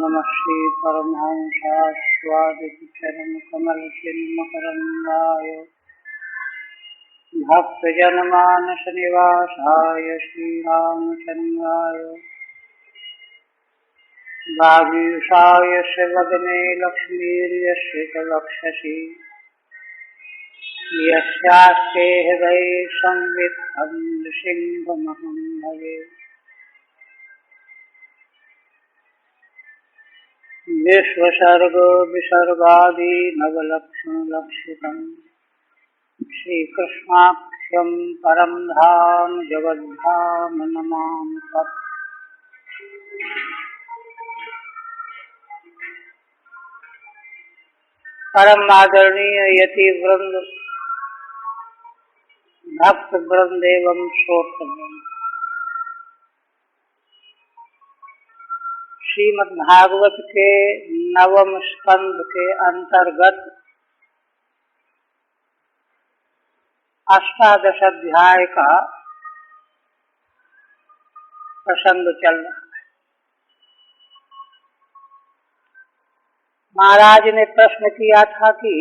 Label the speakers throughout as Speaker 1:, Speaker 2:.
Speaker 1: नमः श्री परमहंसास्वादित चरण कमल चिन्मकरन्दाय भक्तजनमानस निवासाय श्रीरामचन्द्राय वागीशाय शिवदने लक्ष्मीर्यस्य च लक्षसि यस्यास्ते हृदये संवित्तं नृसिंहमहं भजे। विश्वसर्ग विसर्गादि नवलक्षणलक्षितं श्रीकृष्णाख्यं परं धाम जगद्धाम नमामि तत्। परम आदरणीय यति वृंद, भक्त वृंद एवं श्रोत्र वृंद, श्रीमद्भागवत के नवम स्कंद के अंतर्गत अष्टादश अध्याय का प्रसंग चल रहा है। महाराज ने प्रश्न किया था कि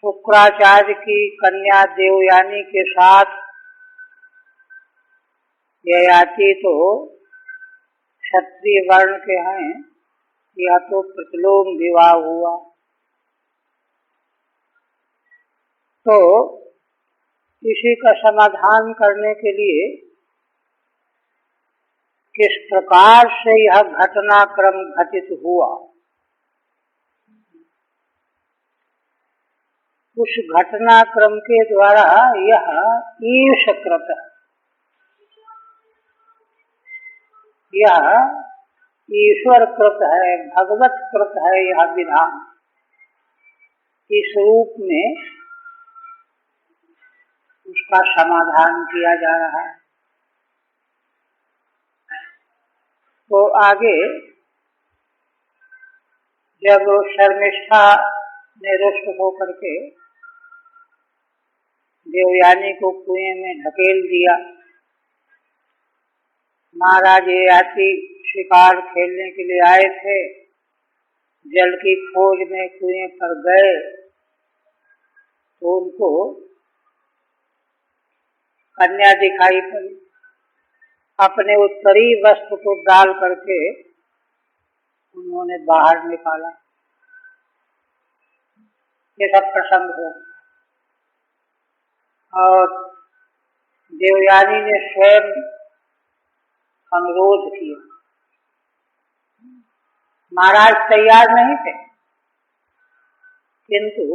Speaker 1: शुक्राचार्य की कन्या देवयानी के साथ ययाति तो क्षत्रिय वर्ण के हैं, यह तो प्रतिलोम विवाह हुआ, तो इसी का समाधान करने के लिए किस प्रकार से यह घटनाक्रम घटित हुआ, उस घटनाक्रम के द्वारा यह ईशकृत है, यह ईश्वर कृत है, भगवत कृत है। यह विधान इस रूप में उसका समाधान किया जा रहा है। तो आगे जब शर्मिष्ठा ने रुष्ट होकर के देवयानी को कुएं में ढकेल दिया, महाराज ययाति शिकार खेलने के लिए आए थे, जल की खोज में कुएं पर गए तो उनको कन्या दिखाई पड़ी। अपने उत्तरी वस्त्र को डाल करके उन्होंने बाहर निकाला। ये सब प्रसंग हो और देवयानी ने स्वयं अनुरोध किया। महाराज तैयार नहीं थे, किंतु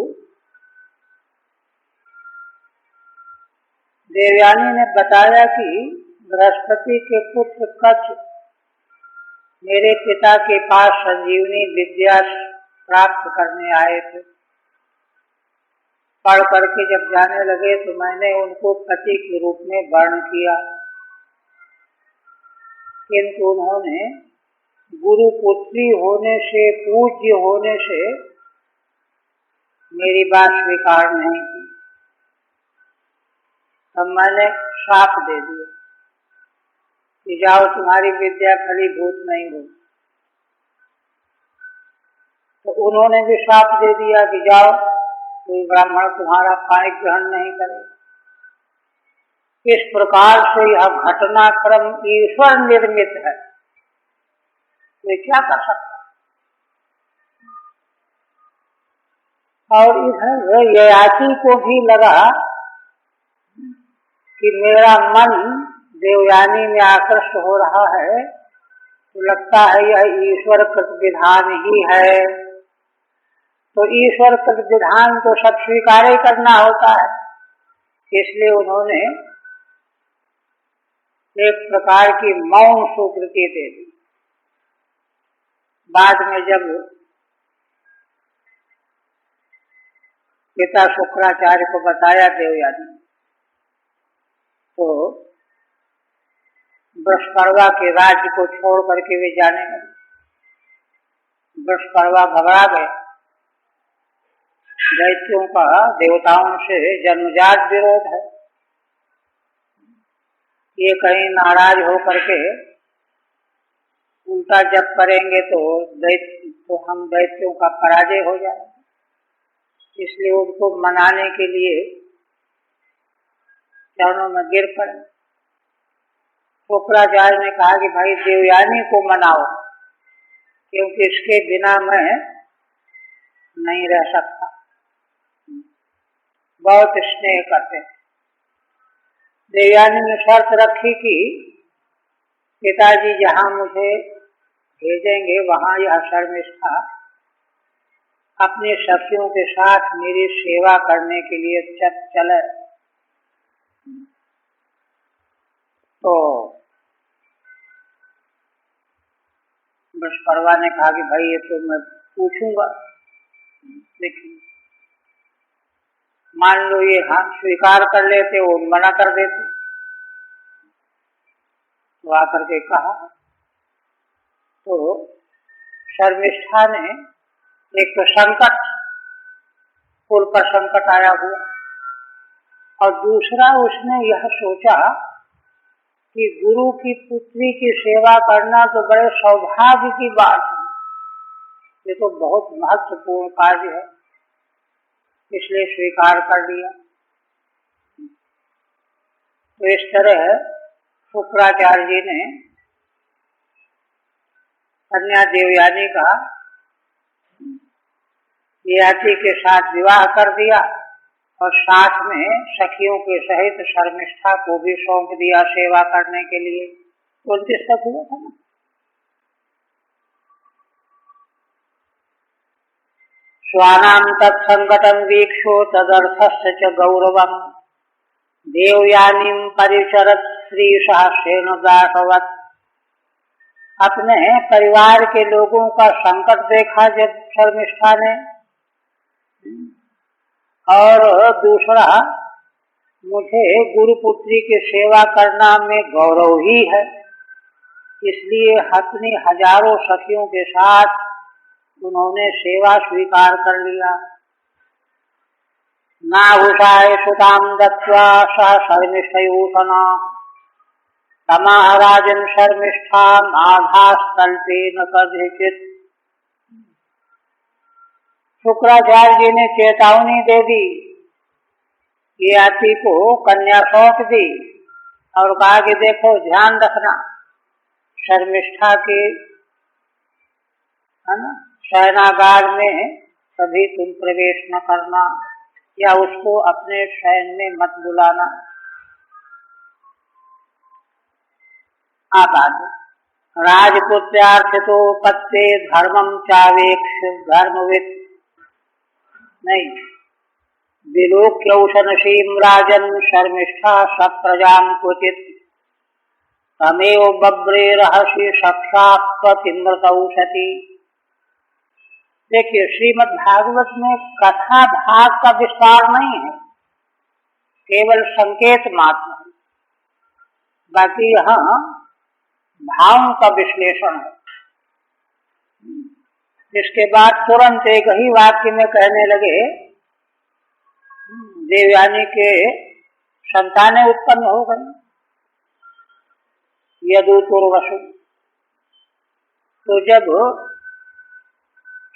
Speaker 1: देवयानी ने बताया कि बृहस्पति के पुत्र कच्छ मेरे पिता के पास संजीवनी विद्या प्राप्त करने आए थे। पढ़ करके जब जाने लगे तो मैंने उनको पति के रूप में वर्ण किया, किंतु उन्होंने गुरुपुत्री होने से, पूज्य होने से मेरी बात स्वीकार नहीं की। तब मैंने श्राप दे दिया कि जाओ, तुम्हारी विद्या फलीभूत नहीं हो। तो उन्होंने भी श्राप दे दिया कि जाओ, कोई ब्राह्मण तुम्हारा पाणी ग्रहण नहीं करे। इस प्रकार से यह घटनाक्रम ईश्वर निर्मित है, वे क्या कर सकता। और इधर ययाति को भी लगा कि मेरा मन देवयानी में आकृष्ट हो रहा है, तो लगता है यह ईश्वर कृत विधान ही है। तो ईश्वर कृत विधान तो सब स्वीकार ही करना होता है, इसलिए उन्होंने एक प्रकार की मौन स्वीकृति दे दी। बाद में जब पिता शुक्राचार्य को बताया देवयानी, तो वृषपर्वा के राज्य को छोड़ करके वे जाने लगे। वृषपर्वा घबरा गए। दैत्यों का देवताओं से जन्मजात विरोध है, ये कहीं नाराज हो करके उल्टा जब करेंगे तो हम दैत्यों का पराजय हो जाएगा। इसलिए उनको मनाने के लिए चरणों में गिर पड़े। शुक्राचार्य ने कहा कि भाई देवयानी को मनाओ, क्योंकि इसके बिना मैं नहीं रह सकता। बहुत स्नेह करते। देवयानी ने शर्त रखी कि पिताजी जहाँ मुझे भेजेंगे वहाँ यह शर्मिष्ठा अपनी सखियों के साथ मेरी सेवा करने के लिए चले। तो बृहस्पति ने कहा कि भाई ये तो मैं पूछूंगा, लेकिन मान लो ये हाँ स्वीकार कर लेते, वो मना कर देते। तो आकर के कहा तो शर्मिष्ठा ने एक तो संकट, कुल पर संकट आया हुआ, और दूसरा उसने यह सोचा कि गुरु की पुत्री की सेवा करना तो बड़े सौभाग्य की बात है, ये तो बहुत महत्वपूर्ण कार्य है, इसलिए स्वीकार कर लिया। तो इस तरह शुक्राचार्य जी ने कन्या देवयानी का ययाति के साथ विवाह कर दिया और साथ में सखियों के सहित शर्मिष्ठा को भी सौंप दिया सेवा करने के लिए। 29 तक हुआ था ना। स्वानां तत्संकटं वीक्षो तदर्थस्य च गौरवम् देवयानीं परिचरत् श्रीशास्त्रेण दासवत्। अपने परिवार के लोगों का संकट देखा जब शर्मिष्ठा ने, और दूसरा मुझे गुरुपुत्री की सेवा करना में गौरव ही है, इसलिए अपनी हजारों सखियों के साथ उन्होंने सेवा स्वीकार कर लिया। नाहुषाय सुतां दत्त्वा सह शर्मिष्ठयूषणा तमाह राजन् शर्मिष्ठाम् आधास्तल्पेन कदाचित्। शुक्राचार्य जी ने चेतावनी दे दी, ययाति को कन्या सौंप दी और कहा कि देखो ध्यान रखना, शर्मिष्ठा के है ना शयनागार में कभी तुम प्रवेश न करना या उसको अपने शयन में मत बुलाना। आप आगे राजपुत्र्यार्थितो पत्ते धर्मं चावेक्ष धर्मवित् नहीं विलोक्यौषनशीं राजन् शर्मिष्ठा सप्रजां क्वचित् तमेव बब्रे रहसि सख्यात्वतिमृतौषति। देखिए श्रीमद् भागवत में कथा भाग का विस्तार नहीं है, केवल संकेत मात्र है, बाकी यहाँ भावों का विश्लेषण है। इसके बाद तुरंत एक ही वाक्य में कहने लगे देवयानी के संतानें उत्पन्न हो गई, यदुतुर्वसु। तो जब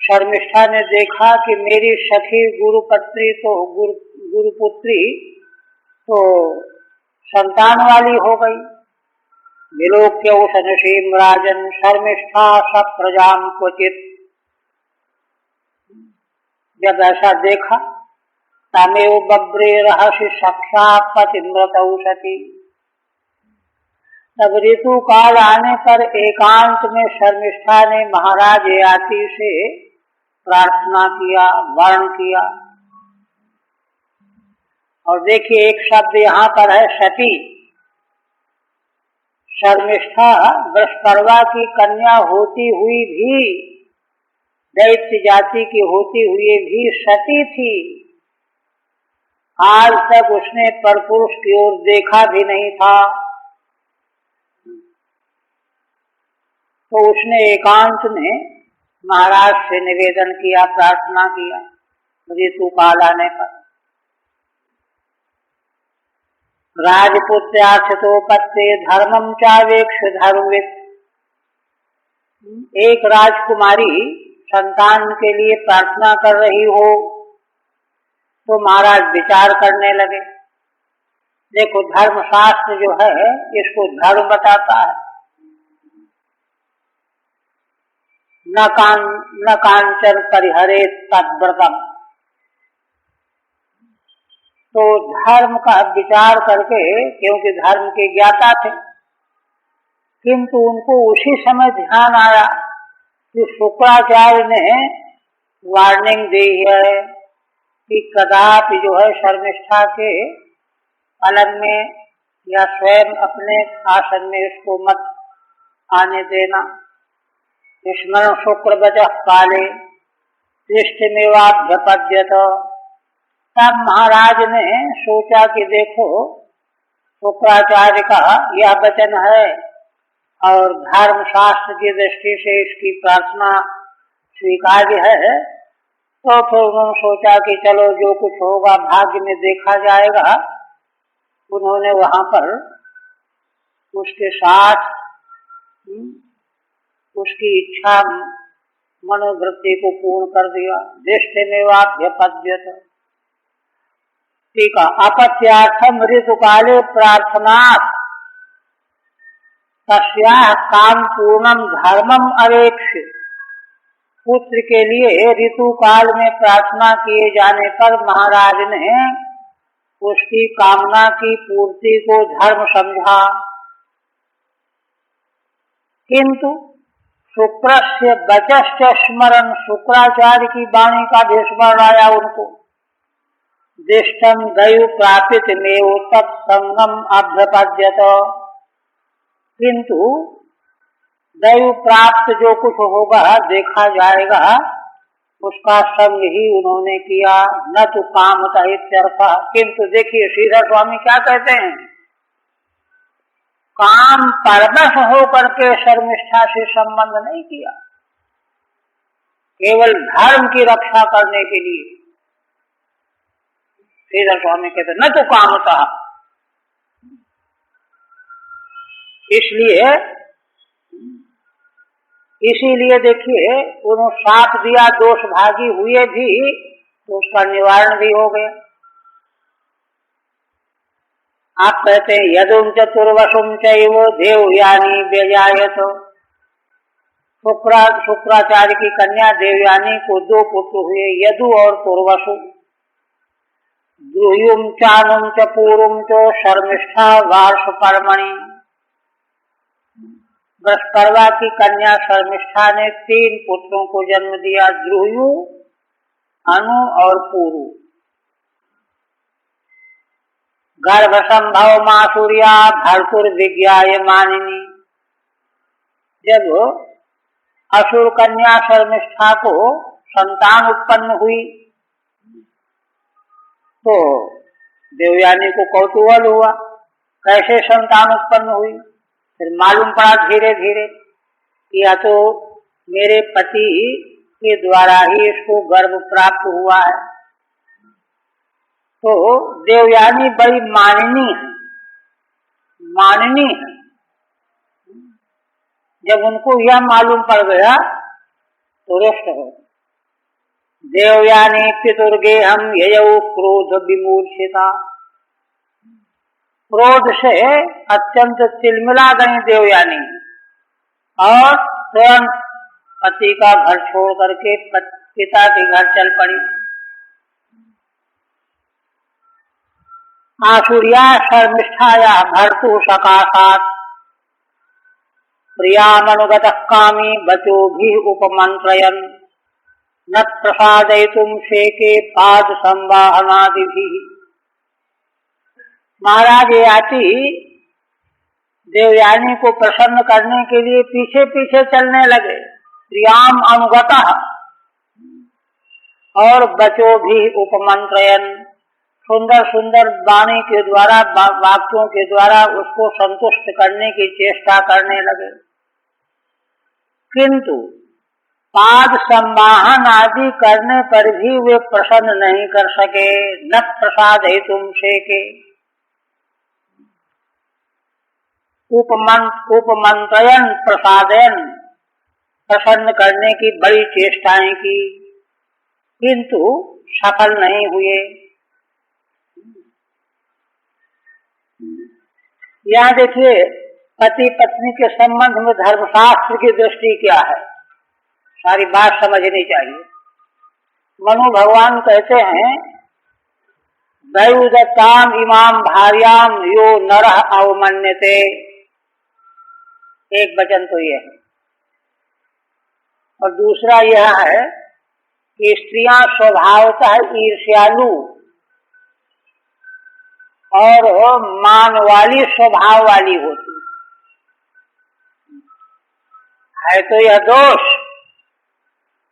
Speaker 1: शर्मिष्ठा ने देखा कि मेरी सखी गुरुपुत्री तो संतान वाली हो गई, विलोक्यौषनशीं राजन् शर्मिष्ठा सप्रजां क्वचित्। जब ऐसा देखा तमेव बब्रे रहसि सख्यात्वतिमृतौषति। तब ऋतु काल आने पर एकांत में शर्मिष्ठा ने महाराज ययाति से प्रार्थना किया, वर्ण किया। और देखिए एक शब्द यहाँ पर है सती। शर्मिष्ठा बृहस्पति की कन्या होती हुई भी, दैत्य जाति की होती हुई भी सती थी। आज तक उसने परपुरुष की ओर देखा भी नहीं था, तो उसने एकांत में महाराज से निवेदन किया, प्रार्थना किया ऋतु काल आने पर। राजपुत्र्यार्थितो पत्ते धर्मं चावेक्ष धर्मवित्। एक राजकुमारी संतान के लिए प्रार्थना कर रही हो तो महाराज विचार करने लगे। देखो, धर्मशास्त्र जो है इसको धर्म बताता है। न कांचन परिहरे तद्व्रतम। तो धर्म का विचार करके, क्योंकि धर्म के ज्ञाता थे, किंतु उनको उसी समय ध्यान आया कि शुक्राचार्य ने वार्निंग दी है कि कदापि जो है शर्मिष्ठा के पलंग में या स्वयं अपने आसन में इसको मत आने देना। स्मरण शुक्र वजह काले दृष्टिमेवाभ्यपद्यत। तब महाराज ने सोचा कि देखो, शुक्राचार्य का यह वचन है और धर्मशास्त्र की दृष्टि से इसकी प्रार्थना स्वीकार्य है, तो फिर उन्होंने सोचा कि चलो जो कुछ होगा भाग्य में देखा जाएगा। उन्होंने वहां पर उसके साथ उसकी इच्छा मनोवृत्ति को पूर्ण कर दिया। दृष्टिमेवाभ्यपद्यत। ठीक है। अपत्यार्थम ऋतुकाले प्रार्थना तस्याः काम पूर्णम धर्मम अवेक्ष्य। पुत्र के लिए ऋतु काल में प्रार्थना किए जाने पर महाराज ने उसकी कामना की पूर्ति को धर्म समझा। किंतु शुक्रस्य वचश्च स्मरण। शुक्राचार्य की वाणी का भी स्मरण आया उनको। दृष्टम दैव प्रापित मेव तत्संगम अभ्यपद्यत। किंतु दैव प्राप्त जो कुछ होगा देखा जाएगा, उसका संग ही उन्होंने किया। न तो कामता इत्यर्थ। किंतु देखिए श्रीधर स्वामी क्या कहते हैं, काम परवश हो करके शर्मिष्ठा से संबंध नहीं किया, केवल धर्म की रक्षा करने के लिए। श्रीधर स्वामी कहते न तो कामता। इसीलिए देखिए उन्होंने साथ दिया, दोष भागी हुए भी तो उसका निवारण भी हो गया। आप कहते हैं यदुम चतुर्वशुम चैव देवयानी व्यजायत। शुक्राचार्य की कन्या देवयानी को 2 पुत्र हुए, यदु और तुर्वसु। द्रुयुम चानुम च पूर्वम च शर्मिष्ठा वार्ष पर्मणि। वृषपर्वा की कन्या शर्मिष्ठा ने 3 पुत्रों को जन्म दिया, द्रुयु, अनु और पूरु। गर्भ संभव मासुरिया भरपुर विज्ञाय मानिनी। जब असुर कन्या शर्मिष्ठा को संतान उत्पन्न हुई तो देवयानी को कौतूहल हुआ, कैसे संतान उत्पन्न हुई। फिर मालूम पड़ा धीरे धीरे कि या तो मेरे पति के द्वारा ही इसको गर्भ प्राप्त हुआ है। तो देवयानी बड़ी माननी है। जब उनको यह मालूम पड़ गया तो रुष्ट हो। देवयानी पितुर्गेहम ययौ क्रोध विमूर्छिता। क्रोध से अत्यंत तिलमिला गई देवयानी और तुरंत पति का घर छोड़ करके पिता के घर चल पड़ी। आसुरिया शर्मिष्ठाया भर्तु सकाशात् प्रियामनुगतः कामी वचोभिः उपमन्त्रयन् न प्रसादयितुं शेके पाद संवाहनादिभिः। महाराज याति देवयानी को प्रसन्न करने के लिए पीछे पीछे चलने लगे। प्रियाम अनुगतः और वचोभिः उपमन्त्रयन्। सुंदर सुंदर वाणी के द्वारा, वाक्यों के द्वारा उसको संतुष्ट करने की चेष्टा करने लगे। किंतु पाद संवाहन आदि करने पर भी वे प्रसन्न नहीं कर सके। न प्रसादयितुं शेके। उपमन्त्रयन् प्रसादयन्। प्रसन्न करने की बड़ी चेष्टाएं की, किंतु सफल नहीं हुए। यहाँ देखिए, पति पत्नी के संबंध में धर्मशास्त्र की दृष्टि क्या है, सारी बात समझनी चाहिए। मनु भगवान कहते हैं, दैवदत्ताम इमाम भार्याम यो नरः अवमन्यते। एक वचन तो यह है, और दूसरा यह है कि स्त्रियां स्वभावतः ईर्ष्यालु और मान वाली स्वभाव वाली होती है। तो यह दोष,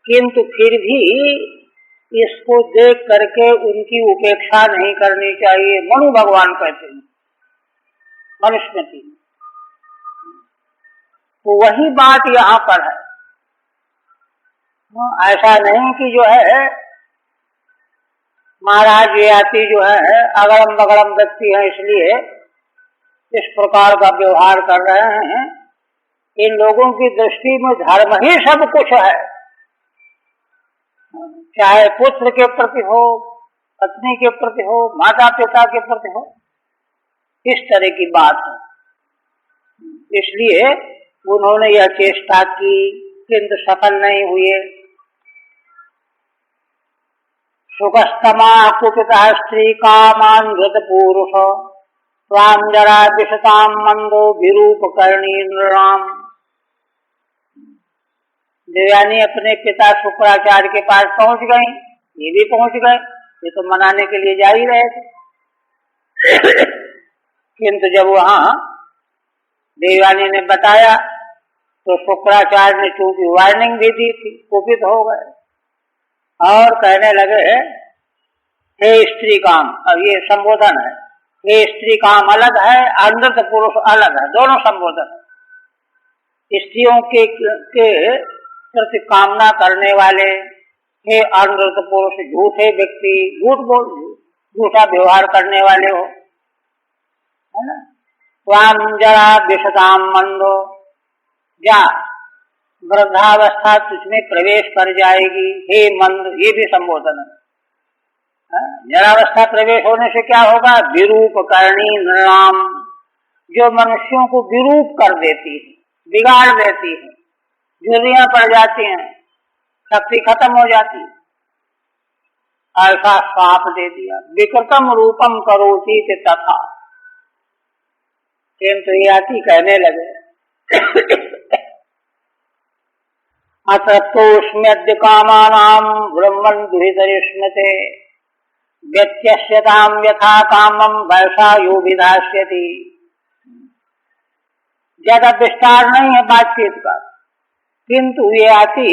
Speaker 1: किंतु फिर भी इसको देख करके उनकी उपेक्षा नहीं करनी चाहिए, मनु भगवान कहते हैं मनुस्मृति। तो वही बात यहाँ पर है। ऐसा नहीं कि जो है महाराज ये आती जो है अगड़म बगड़म व्यक्ति है इसलिए इस प्रकार का व्यवहार कर रहे हैं। इन लोगों की दृष्टि में धर्म ही सब कुछ है, चाहे पुत्र के प्रति हो, पत्नी के प्रति हो, माता पिता के प्रति हो, इस तरह की बात है। इसलिए उन्होंने यह चेष्टा की, किंतु सफल नहीं हुए। सुखस्तमा कुपिता स्त्री कामान घृत पुरुष स्वाम जरा विषताम मंदो विरूप करणी नृणाम। देवयानी अपने पिता शुक्राचार्य के पास पहुंच गई, ये भी पहुंच गए, ये तो मनाने के लिए जा ही रहे थे। किंतु जब वहां देवयानी ने बताया तो शुक्राचार्य ने चूंकि वार्निंग भी दी थी, कुपित हो गए और कहने लगे, हे स्त्री काम, अब ये संबोधन है, हे स्त्री काम अलग है, अनृत पुरुष अलग है, दोनों संबोधन है। स्त्रियों के प्रति कामना करने वाले, हे अनृत पुरुष, झूठे व्यक्ति, झूठा व्यवहार करने वाले हो, है ना। स्वाम जरा विषताम मंदो, या वृद्धावस्था तुझमें प्रवेश कर जाएगी, हे मंद, ये भी संबोधन है। जरावस्था प्रवेश होने से क्या होगा, विरूप करणी नृणाम, जो मनुष्यों को विरूप कर देती है, बिगाड़ देती है, झुर्रियां पड़ जाती हैं, शक्ति खत्म हो जाती है। ऐसा श्राप दे दिया, विकृतम रूपम करोति तथा। किंतु ये आती कहने लगे, अतोष्म्यद्य कामानाम ब्रह्मन् दुहितरिष्मते व्यत्यस्यताम यथा कामम वैसा यो विधास्यति। ज्यादा विस्तार नहीं है बातचीत का, किंतु ये आती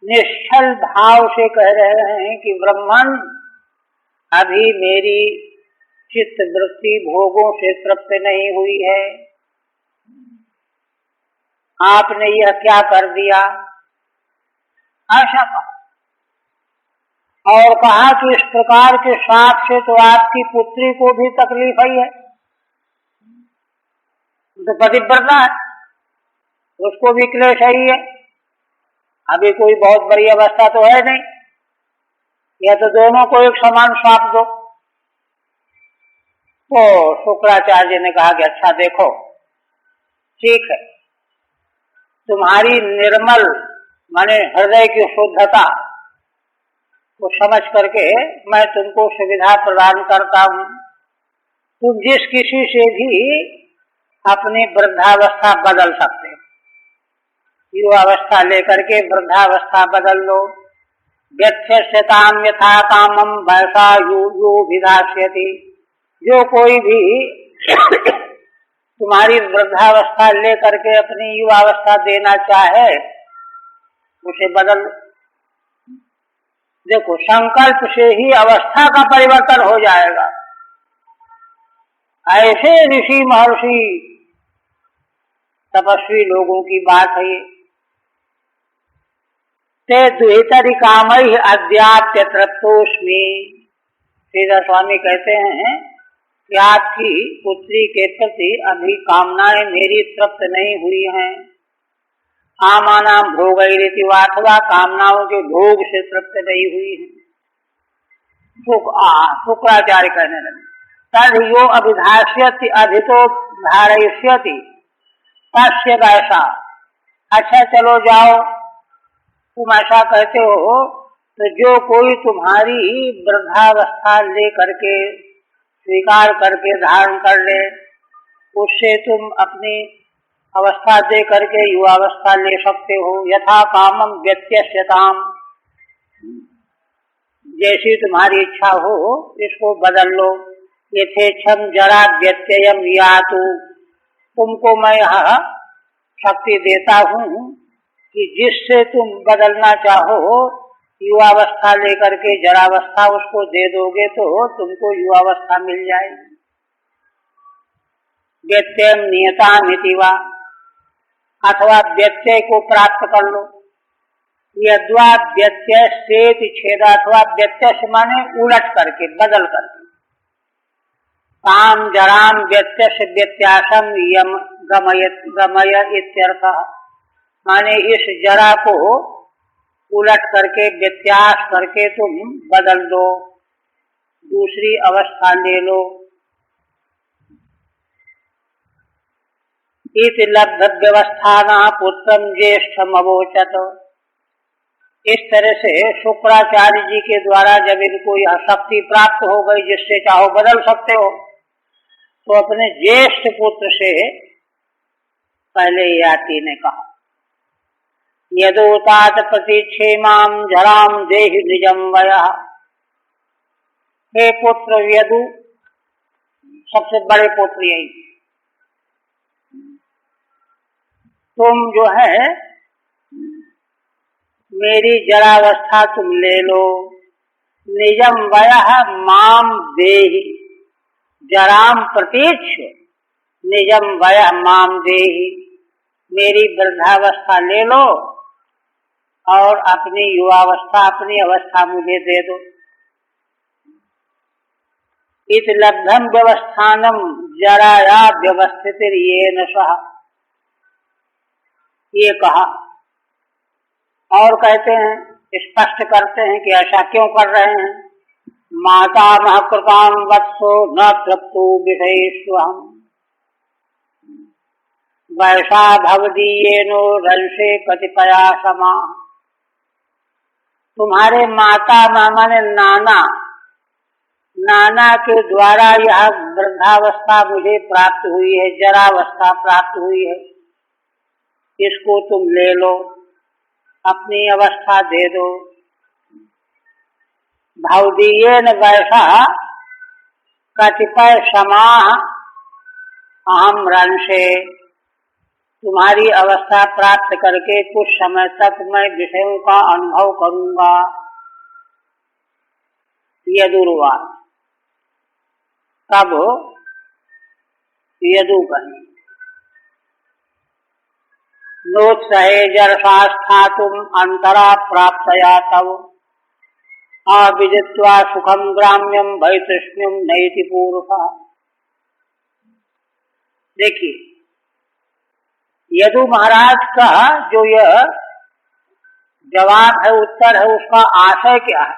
Speaker 1: निश्चल भाव से कह रहे हैं कि ब्रह्मन, अभी मेरी चित्त वृत्ति भोगों से तृप्त नहीं हुई है, आपने यह क्या कर दिया, ऐसा कहा। और कहा कि इस प्रकार के श्राप से तो आपकी पुत्री को भी तकलीफ ही है, तो पतिव्रता है, उसको भी क्लेश ही है। अभी कोई बहुत बड़ी अवस्था तो है नहीं, या तो दोनों को एक समान श्राप दो। तो शुक्राचार्य ने कहा कि अच्छा देखो, ठीक है, तुम्हारी निर्मल माने हृदय की शुद्धता को समझ करके मैं तुमको सुविधा प्रदान करता हूँ। तुम जिस किसी से भी अपनी वृद्धावस्था बदल सकते हो, युवावस्था लेकर के वृद्धावस्था बदल लो। व्यत्यस्यताम यथा कामम वैसा यो विधास्यति। जो कोई भी तुम्हारी वृद्धावस्था लेकर के अपनी युवावस्था देना चाहे, उसे बदल। देखो, संकल्प से ही अवस्था का परिवर्तन हो जाएगा। ऐसे ऋषि महर्षि तपस्वी लोगों की बात है ये। ते दुहितरि कामैः अद्याप्य तृप्तोऽस्मि। श्रीधर स्वामी कहते हैं कि आपकी पुत्री के प्रति अभी कामनाएं मेरी तृप्त नहीं हुई हैं। कामानाम भोगैरिति वा, अथवा कामनाओं के भोग से तृप्त नहीं हुई है। शुक्राचार्य कहने लगे तद यो अभिधास्यति अधितो धारयिष्यति तस्य वैसा। अच्छा चलो जाओ, तुम ऐसा कहते हो तो जो कोई तुम्हारी वृद्धावस्था ले करके स्वीकार करके धारण कर ले, उससे तुम अपनी अवस्था दे करके युवावस्था ले सकते हो। यथा कामम व्यत्यस्यताम, जैसी तुम्हारी इच्छा हो इसको बदल लो। यथेच्छम जरा व्यत्ययम यातु, तुमको मैं यह शक्ति देता हूँ कि जिससे तुम बदलना चाहो युवावस्था लेकर के जरावस्था उसको दे दोगे तो तुमको युवावस्था मिल जाएगी। व्यत्ययम नियतामिति वा, अथवा व्यत्यय को प्राप्त कर लो। यद्वा व्यत्यय सेति छेद, अथवा व्यत्यय से माने उलट करके बदल करके। काम जराम व्यत्यय व्यत्यासम यम गमय इत्यर्थः, माने इस जरा को उलट करके व्यत्यास करके तुम बदल दो, दूसरी अवस्था ले लो। इति लब्ध व्यवस्थाना पुत्रम ज्येष्ठम अवोचत। इस तरह से शुक्राचार्य जी के द्वारा जब इनको यह शक्ति प्राप्त हो गई जिससे चाहो बदल सकते हो, तो अपने ज्येष्ठ पुत्र से पहले याति ने कहा यदोतात प्रतीक्षेमाम जराम देहि निजम वयः। हे पुत्र यदु, सबसे बड़े पुत्र यही, तुम जो है मेरी जरावस्था तुम ले लो। निजम वयः माम देहि, जराम प्रतीक्ष निजम वयः माम देहि, मेरी वृद्धावस्था ले लो और अपनी युवावस्था अपनी अवस्था मुझे दे दो। इत लब्धम व्यवस्थानम जराया व्यवस्थितिर येन सह, ये कहा। और कहते हैं, स्पष्ट करते हैं कि ऐसा क्यों कर रहे हैं। माता महकृताम वत्सो न तृप्तो विषयेष्वहम्, वैसा भवदीयेनो रंशे कतिपया समा। तुम्हारे माता माने नाना, नाना के द्वारा यह वृद्धावस्था मुझे प्राप्त हुई है, जरावस्था प्राप्त हुई है, इसको तुम ले लो, अपनी अवस्था दे दो। भवदीयेन वैसा कतिपय समाह अहम रंशे, तुम्हारी अवस्था प्राप्त करके कुछ समय तक मैं विषयों का अनुभव करूंगा। यदुर्वाच, तब यदु कहें नोत्सहे जरसास्थातुम अंतरा प्राप्तया तव अविदित्वा सुखम ग्राम्यम वैतृष्ण्यम नैति पूर्वः। देखिए यदु महाराज का जो यह जवाब है, उत्तर है, उसका आशय क्या है।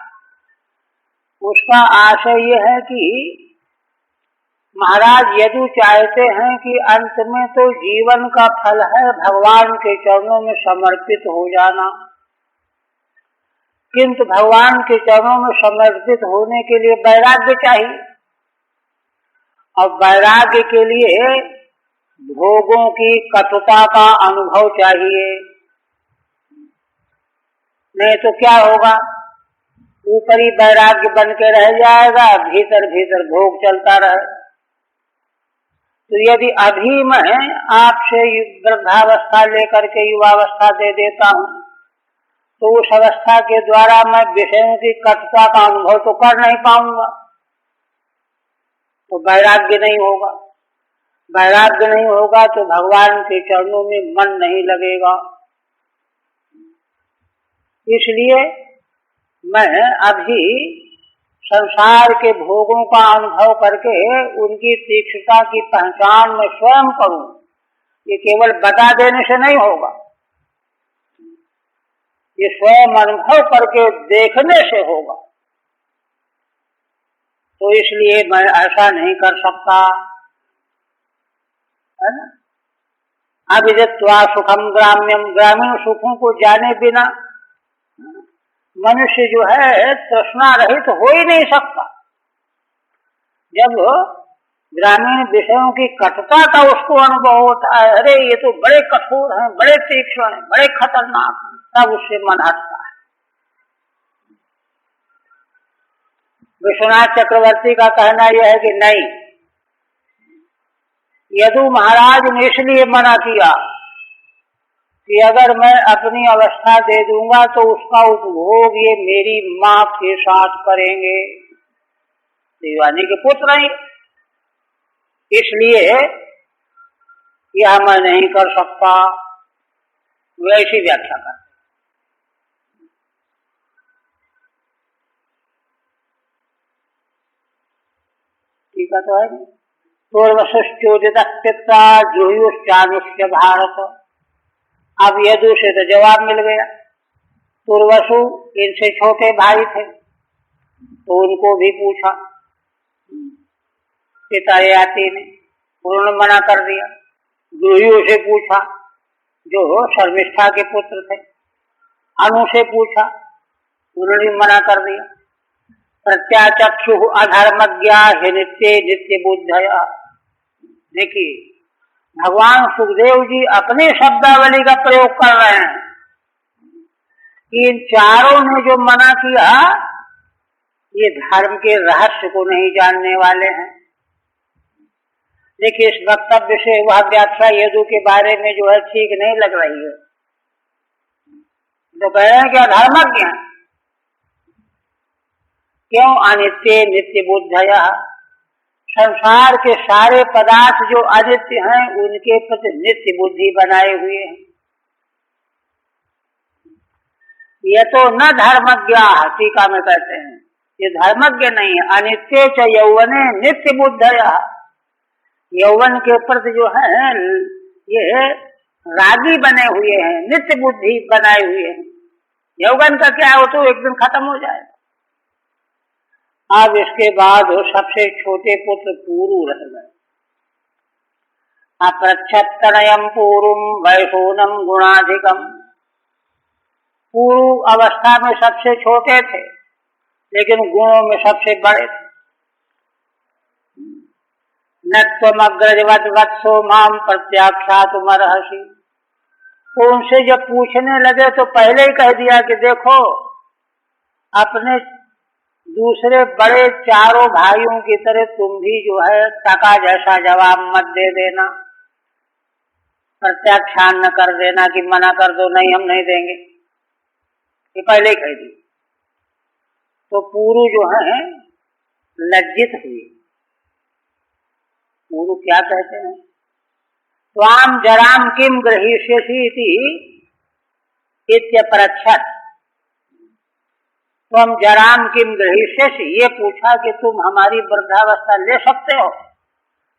Speaker 1: उसका आशय यह है कि महाराज यदु चाहते हैं कि अंत में तो जीवन का फल है भगवान के चरणों में समर्पित हो जाना, किंतु भगवान के चरणों में समर्पित होने के लिए वैराग्य चाहिए, और वैराग्य के लिए भोगों की कटुता का अनुभव चाहिए। नहीं तो क्या होगा, ऊपरी वैराग्य बन के रह जाएगा, भीतर भीतर भोग चलता रहे। तो यदि अभी मैं आपसे वृद्धावस्था लेकर के युवावस्था दे देता हूँ, तो उस अवस्था के द्वारा मैं विषयों की कटुता का अनुभव तो कर नहीं पाऊंगा, तो वैराग्य नहीं होगा। वैराग्य नहीं होगा तो भगवान के चरणों में मन नहीं लगेगा। इसलिए मैं अभी संसार के भोगों का अनुभव करके उनकी तीक्ष्णता की पहचान में स्वयं करूं, ये केवल बता देने से नहीं होगा। ये स्वयं अनुभव करके देखने से होगा। तो इसलिए मैं ऐसा नहीं कर सकता, है ना। अविदित्वा सुखम ग्राम्यम, ग्रामीण सुखों को जाने बिना मनुष्य जो है तृष्णा रहित हो ही नहीं सकता। जब ग्रामीण विषयों की कटुता का उसको अनुभव होता है, अरे ये तो बड़े कठोर हैं, बड़े तीक्ष्ण हैं, बड़े खतरनाक हैं, तब उससे मन हटता है। विश्वनाथ चक्रवर्ती का कहना यह है कि नहीं, यदु महाराज ने इसलिए मना किया कि अगर मैं अपनी अवस्था दे दूंगा तो उसका उपभोग ये मेरी माँ के साथ करेंगे, देवानी के पुत्र हैं, इसलिए यह मैं नहीं कर सकता। वैसी व्याख्या कर। ठीक है, तो है पूर्वशोदित पिता जुहुश्चानुष्य भारत। अब यदु से तो जवाब मिल गया। पूर्वसु इनसे छोटे भाई थे तो उनको भी पूछा, पिता याति ने, उन्होंने मना कर दिया। जुहियों से पूछा जो शर्मिष्ठा के पुत्र थे, अनु से पूछा, उन्होंने मना कर दिया। प्रत्याचक्षु अधर्मज्ञा हि नित्य नित्य बुद्धया। देखिए भगवान सुखदेव जी अपने शब्दावली का प्रयोग कर रहे हैं। इन चारों ने जो मना किया ये धर्म के रहस्य को नहीं जानने वाले हैं। देखिए इस वक्तव्य से वह व्याख्या यदु के बारे में जो है ठीक नहीं लग रही है। तो कह रहे हैं कि अधर्मज्ञ, क्यों? अनित्य नित्य बुद्धया, संसार के सारे पदार्थ जो अनित्य हैं उनके प्रति नित्य बुद्धि बनाए हुए हैं। ये तो न धर्मज्ञा, टीका में कहते हैं ये धर्मज्ञ नहीं है। अनित्य च यौवने नित्य बुद्धया, यौवन के प्रति जो है ये रागी बने हुए हैं, नित्य बुद्धि बनाए हुए हैं। यौवन का क्या हो तो एक दिन खत्म हो जाएगा। अब इसके बाद सबसे छोटे पुत्र पूरु रह गए। अप्रच्छत्तनयम पूरुम वैशोनम गुणाधिकम। पूरु अवस्था में सबसे छोटे थे लेकिन गुणों में सबसे बड़े थे। न त्वमग्रजवत वत्सो माम प्रत्याख्यातुमर्हसि। तो उनसे जब पूछने लगे तो पहले ही कह दिया कि देखो अपने दूसरे बड़े चारों भाइयों की तरह तुम भी जो है टका जैसा जवाब मत दे देना, प्रत्याख्यान न कर देना कि मना कर दो, नहीं हम नहीं देंगे, ये पहले ही कह दी। तो पूरु जो है लज्जित हुए। पूरु क्या कहते हैं? त्वाम जराम किम गृहीष्यसि इत्यपरच्छत्। तुम जराम किम गृहीष्यसि, ये पूछा कि तुम हमारी वृद्धावस्था ले सकते हो,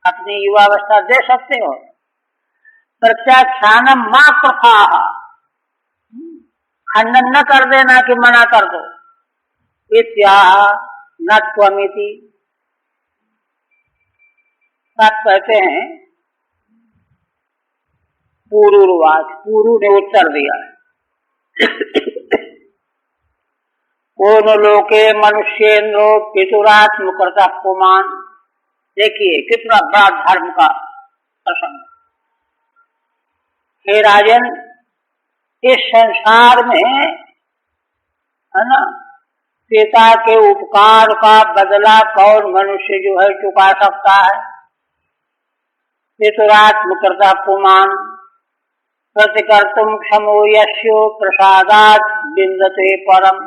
Speaker 1: अपनी युवावस्था दे सकते हो। प्रत्याख्यानम मा प्रथाः, खंडन न कर देना कि मना कर दो। इत्याह न त्वमिति। तब कहते हैं पूरुर्वाच, पूरु ने उत्तर दिया, कौन लोके मनुष्येन्द्रो पितुरात्मकृता पुमान। देखिए कितना बड़ा धर्म का प्रसंग। हे राजन, इस संसार में है ना पिता के उपकार का बदला कौन मनुष्य जो है चुका सकता है? पितुरात्मकृता पुमान प्रतिकर्तुम क्षमो यस्यो प्रसादात् विन्दते परम।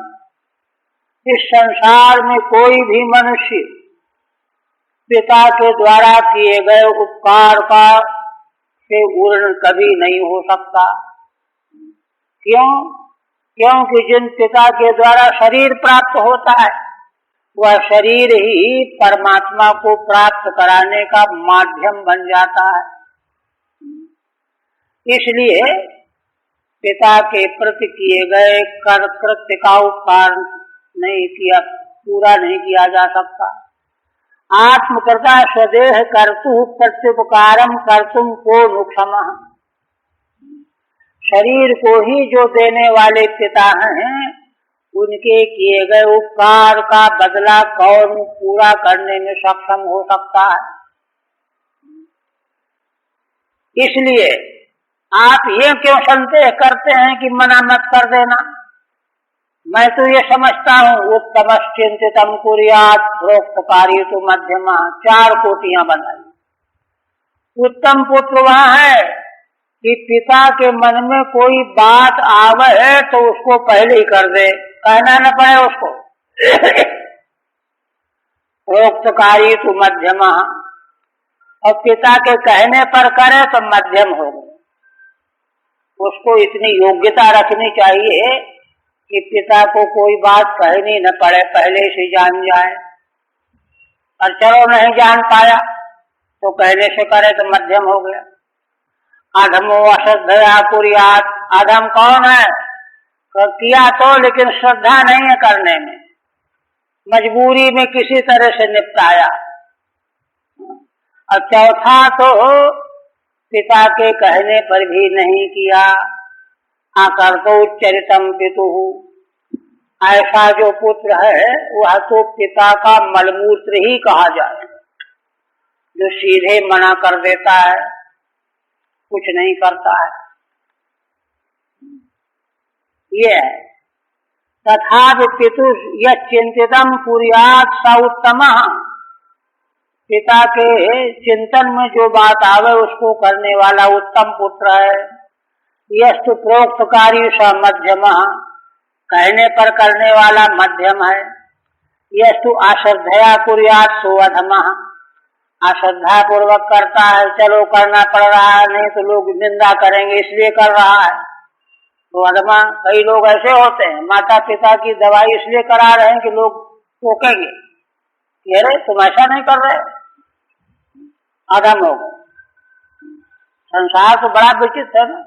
Speaker 1: इस संसार में कोई भी मनुष्य पिता के द्वारा किए गए उपकार का से उर्ण कभी नहीं हो सकता। क्यों? क्योंकि जिन पिता के द्वारा शरीर प्राप्त होता है वह शरीर ही परमात्मा को प्राप्त कराने का माध्यम बन जाता है। इसलिए पिता के प्रति किए गए कर कृत्य का उपकार नहीं किया, पूरा नहीं किया जा सकता। आत्मकृता स्वदेह कर्तु प्रत्युपकारम कर्तुम को नुक्षमः। शरीर को ही जो देने वाले पिता हैं, उनके किए गए उपकार का बदला कौन पूरा करने में सक्षम हो सकता है। इसलिए आप ये क्यों संदेह करते हैं कि मना मत कर देना। मैं तो ये समझता हूँ उत्तमश्चिंतितम कुर्यात् प्रोक्तकारी तो मध्यमा, 4 कोटियां बनाई। उत्तम पुत्र वह है कि पिता के मन में कोई बात आवे तो उसको पहले ही कर दे, कहना न पड़े उसको। प्रोक्तकारी तो मध्यमा, और पिता के कहने पर करे तो मध्यम हो गए। उसको इतनी योग्यता रखनी चाहिए कि पिता को कोई बात कहनी न पड़े, पहले से जान जाए। और चलो नहीं जान पाया तो कहने से करे तो मध्यम हो गया। अधमो अश्रद्धया कुर्यात्। अधम कौन है? किया तो लेकिन श्रद्धा नहीं है करने में, मजबूरी में किसी तरह से निपटाया। और चौथा तो पिता के कहने पर भी नहीं किया। आकर्तो चरितम पितुः। ऐसा जो पुत्र है वह तो पिता का मलमूत्र ही कहा जाए, जो सीधे मना कर देता है, कुछ नहीं करता है। ये है तथा पितु यच्चिंतितम कुर्यात् स उत्तमः। पिता के चिंतन में जो बात आवे उसको करने वाला उत्तम पुत्र है। यस्तु प्रोक्तकारी स मध्यमः। कहने पर करने वाला मध्यम है। यस्तु अश्रद्धया कुर्यात् सो अधमः। अश्रद्धा पूर्वक करता है, चलो करना पड़ रहा है, नहीं तो लोग निंदा करेंगे इसलिए कर रहा है, तो अधमा। कई लोग ऐसे होते हैं, माता पिता की दवाई इसलिए करा रहे हैं कि लोग टोकेंगे, अरे तुम ऐसा नहीं कर रहे, अधम हो गए। संसार तो बड़ा विचित्र है ना।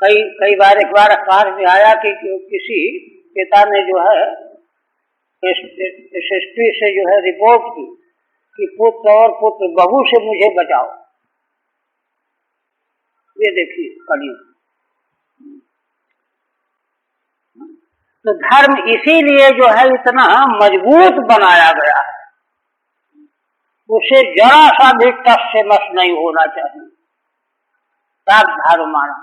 Speaker 1: कई बार एक बार अखबार में आया कि किसी पिता ने जो है एसएसपी से जो है रिपोर्ट की कि पुत्र और पुत्र बहू से मुझे बचाओ। ये देखिए कलयुग। तो धर्म इसीलिए जो है इतना मजबूत बनाया गया है, उसे जरा सा भी टस से मस नहीं होना चाहिए। सब धर्म माना।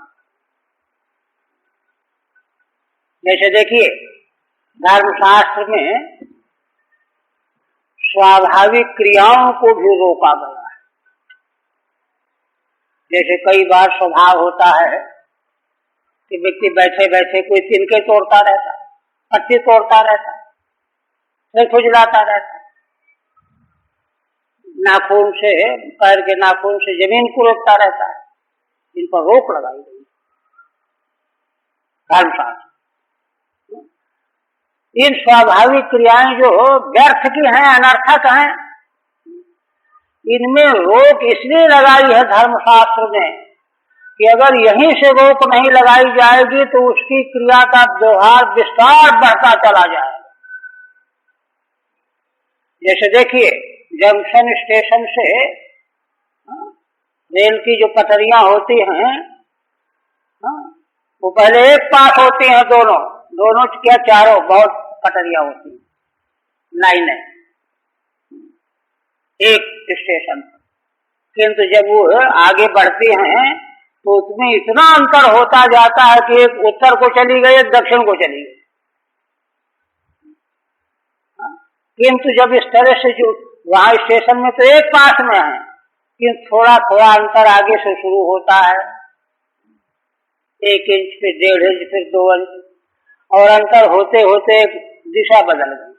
Speaker 1: जैसे देखिए धर्मशास्त्र में स्वाभाविक क्रियाओं को भी रोका गया है। जैसे कई बार स्वभाव होता है कि व्यक्ति बैठे बैठे कोई तिनके तोड़ता रहता है, पत्ती तोड़ता रहता है, फिर खुजलाता रहता है, नाखून से, पैर के नाखून से जमीन कुरेदता रहता है। इन पर रोक लगाई गई धर्मशास्त्र। इन स्वाभाविक क्रियाएं जो व्यर्थ की हैं, अनर्थक हैं, इनमें रोक इसलिए लगाई है धर्मशास्त्र में कि अगर यहीं से रोक नहीं लगाई जाएगी तो उसकी क्रिया का व्यवहार विस्तार बढ़ता चला जाएगा। जैसे देखिए जंक्शन स्टेशन से रेल की जो पटरियां होती हैं, वो पहले एक पास होती हैं, दोनों क्या चारों बहुत पटरियां होती हैं, लाइनें एक स्टेशन पर। किंतु जब वो आगे बढ़ती हैं तो उसमें इतना अंतर होता जाता है कि एक उत्तर को चली गई, एक दक्षिण को चली गई। किंतु जब इस तरह से जो वहां स्टेशन में तो एक पास में है, किंतु थोड़ा थोड़ा अंतर आगे से शुरू होता है, 1 इंच, फिर 1.5 इंच, फिर 2 इंच, और अंतर होते होते दिशा बदल गई,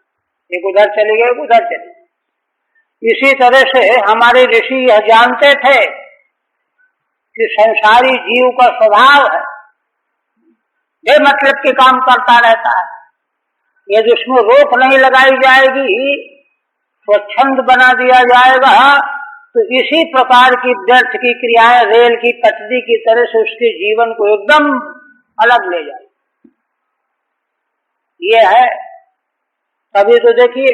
Speaker 1: एक उधर चली गई, एक उधर चली गई। इसी तरह से हमारे ऋषि यह जानते थे कि संसारी जीव का स्वभाव है बेमतलब के काम करता रहता है। यदि उसमें रोक नहीं लगाई जाएगी, स्वच्छंद बना दिया जाएगा, तो इसी प्रकार की व्यर्थ की क्रियाएं रेल की पटरी की तरह से उसके जीवन को एकदम अलग ले जाए। ये है। तभी तो देखिए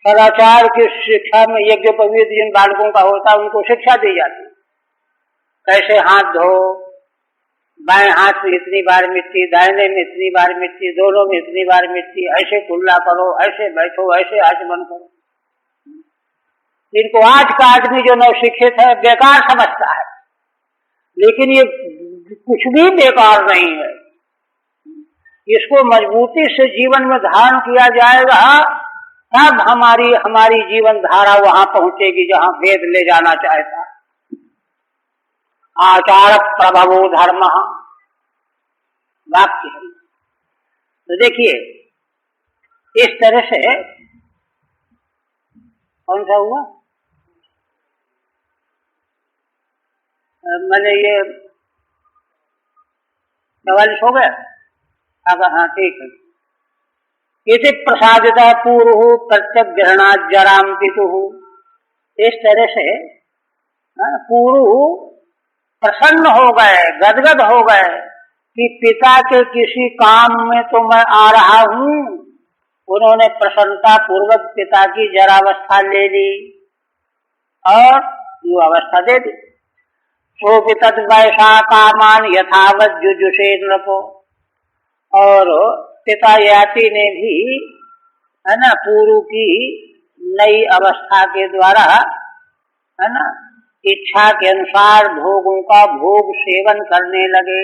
Speaker 1: सदाचार की शिक्षा में यज्ञोपवीत जिन बालकों का होता है उनको शिक्षा दी जाती, कैसे हाथ धो, बाएं हाथ में इतनी बार मिट्टी, दाहिने में इतनी बार मिट्टी, दोनों में इतनी बार मिट्टी, ऐसे कुल्ला करो, ऐसे बैठो, ऐसे आचमन करो। इनको आज का आदमी जो नवशिक्षित है बेकार समझता है, लेकिन ये कुछ भी बेकार नहीं है। इसको मजबूती से जीवन में धारण किया जाएगा तब हमारी जीवन धारा वहां पहुंचेगी जहां वेद ले जाना चाहता है। आचार प्रभवो धर्म वाक्य है। तो देखिए इस तरह से कौन सा हुआ, मैंने ये 44 हो गया। अगर हाँ ठीक है। इति प्रसादिता पूर्व प्रत्यक ग्रहणात् जराम पितुः। इस तरह से पूर्व प्रसन्न हो गए, गदगद हो गए कि पिता के किसी काम में तो मैं आ रहा हूँ। उन्होंने प्रसन्नता पूर्वक पिता की जरावस्था ले ली और युवावस्था दे दी। सोपितत् वैसा कामान यथावत जुजुषे नृपो। और पिता याति ने भी है ना पूर्व की नई अवस्था के द्वारा है ना इच्छा के अनुसार भोगों का भोग सेवन करने लगे।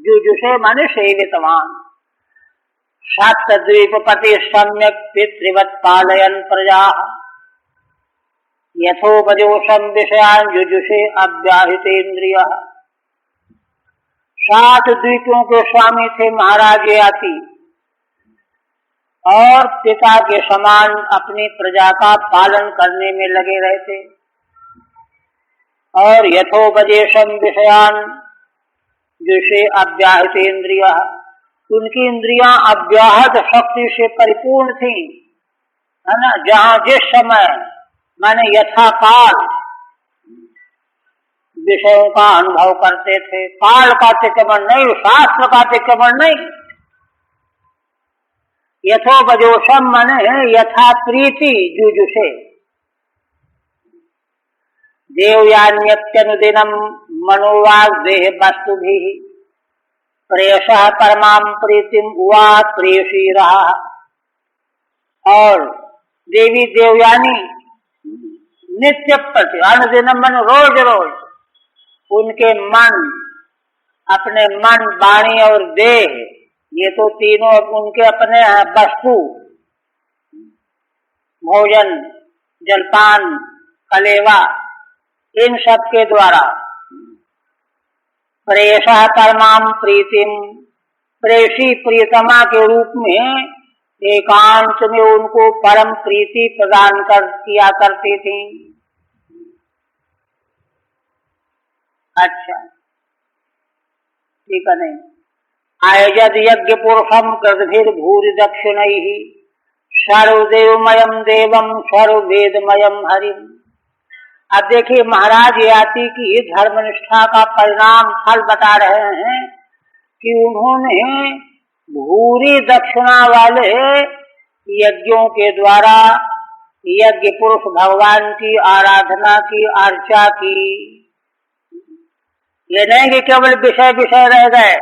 Speaker 1: जुजुषे माने सेवितवान। सात्तद्वीपपति सम्यक पितृवत् पालयन् प्रजा यथोपदेशं विषयान् जुजुषे अव्याहृतेन्द्रियः। 7 द्वीपों के स्वामी थे महाराज याति और पिता के समान अपनी प्रजा का पालन करने में लगे रहते और यथोपदेशं विषयान् जुषे अव्याहृतेन्द्रियः। उनकी इंद्रियां अव्याहत शक्ति से परिपूर्ण थी, है ना। जहाँ जिस समय माने यथाकाल विषयों का अनुभव करते थे। काल का अतिक्रमण नहीं, शास्त्र का अतिक्रमण नहीं। यथोपदेशम माने यथा प्रीति जुजुषे। देवयान्यत्यनुदिनम मनोवाग देह वस्तुभिः प्रेषः परमां प्रीतिम उवा प्रेषी रहा। और देवी देवयानी नित्य प्रति अनुदिनम मन रोज रोज उनके मन, अपने मन, वाणी और देह, ये तो तीनों उनके अपने वस्तु, भोजन, जलपान, कलेवा, इन सब के द्वारा प्रेषः परमां प्रीतिम, प्रेषी प्रियतमा के रूप में एकांत में उनको परम प्रीति प्रदान किया करती थी। अच्छा ठीक है। नहीं आयजद यज्ञ पुरुषम कृतभिर भूरि दक्षिणैः सर्वदेवमयम देवम सर्ववेदमयम हरिम। अब देखिए महाराज याति की धर्मनिष्ठा का परिणाम फल बता रहे हैं कि उन्होंने भूरि दक्षिणा वाले यज्ञों के द्वारा यज्ञ पुरुष भगवान की आराधना की, अर्चा की। ये नहीं कि केवल विषय विषय रह गए,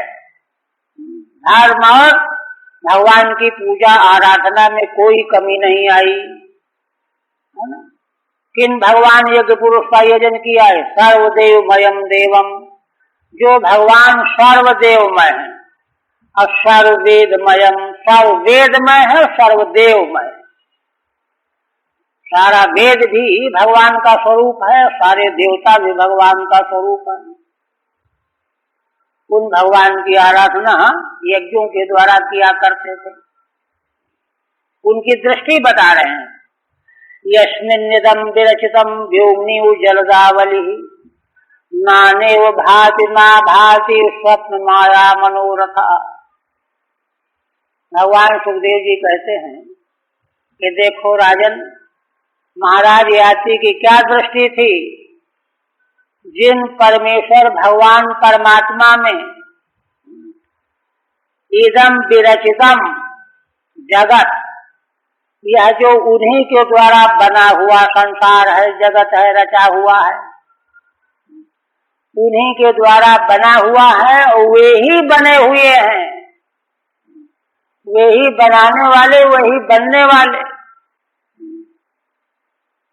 Speaker 1: धर्म और भगवान की पूजा आराधना में कोई कमी नहीं आई, है ना। किन भगवान यज्ञ पुरुष का यजन किया है? सर्वदेवमयम देवम, जो भगवान सर्वदेवमय है और सर्ववेदमयम, सर्ववेदमय है, सर्वदेवमय। सारा वेद भी भगवान का स्वरूप है, सारे देवता भी भगवान का स्वरूप है। उन भगवान की आराधना यज्ञों के द्वारा किया करते थे। उनकी दृष्टि बता रहे हैं। यस्मिन्निदं विरचितं व्योम्नि जलदावलिः नानेव भाति मा भाति स्वप्न माया मनोरथा। भगवान सुखदेव जी कहते हैं कि देखो राजन, महाराज याति की क्या दृष्टि थी? जिन परमेश्वर भगवान परमात्मा में इदम विरचितम जगत, यह जो उन्हीं के द्वारा बना हुआ संसार है, जगत है, रचा हुआ है, उन्हीं के द्वारा बना हुआ है और वे ही बने हुए हैं, वे ही बनाने वाले, वही बनने वाले,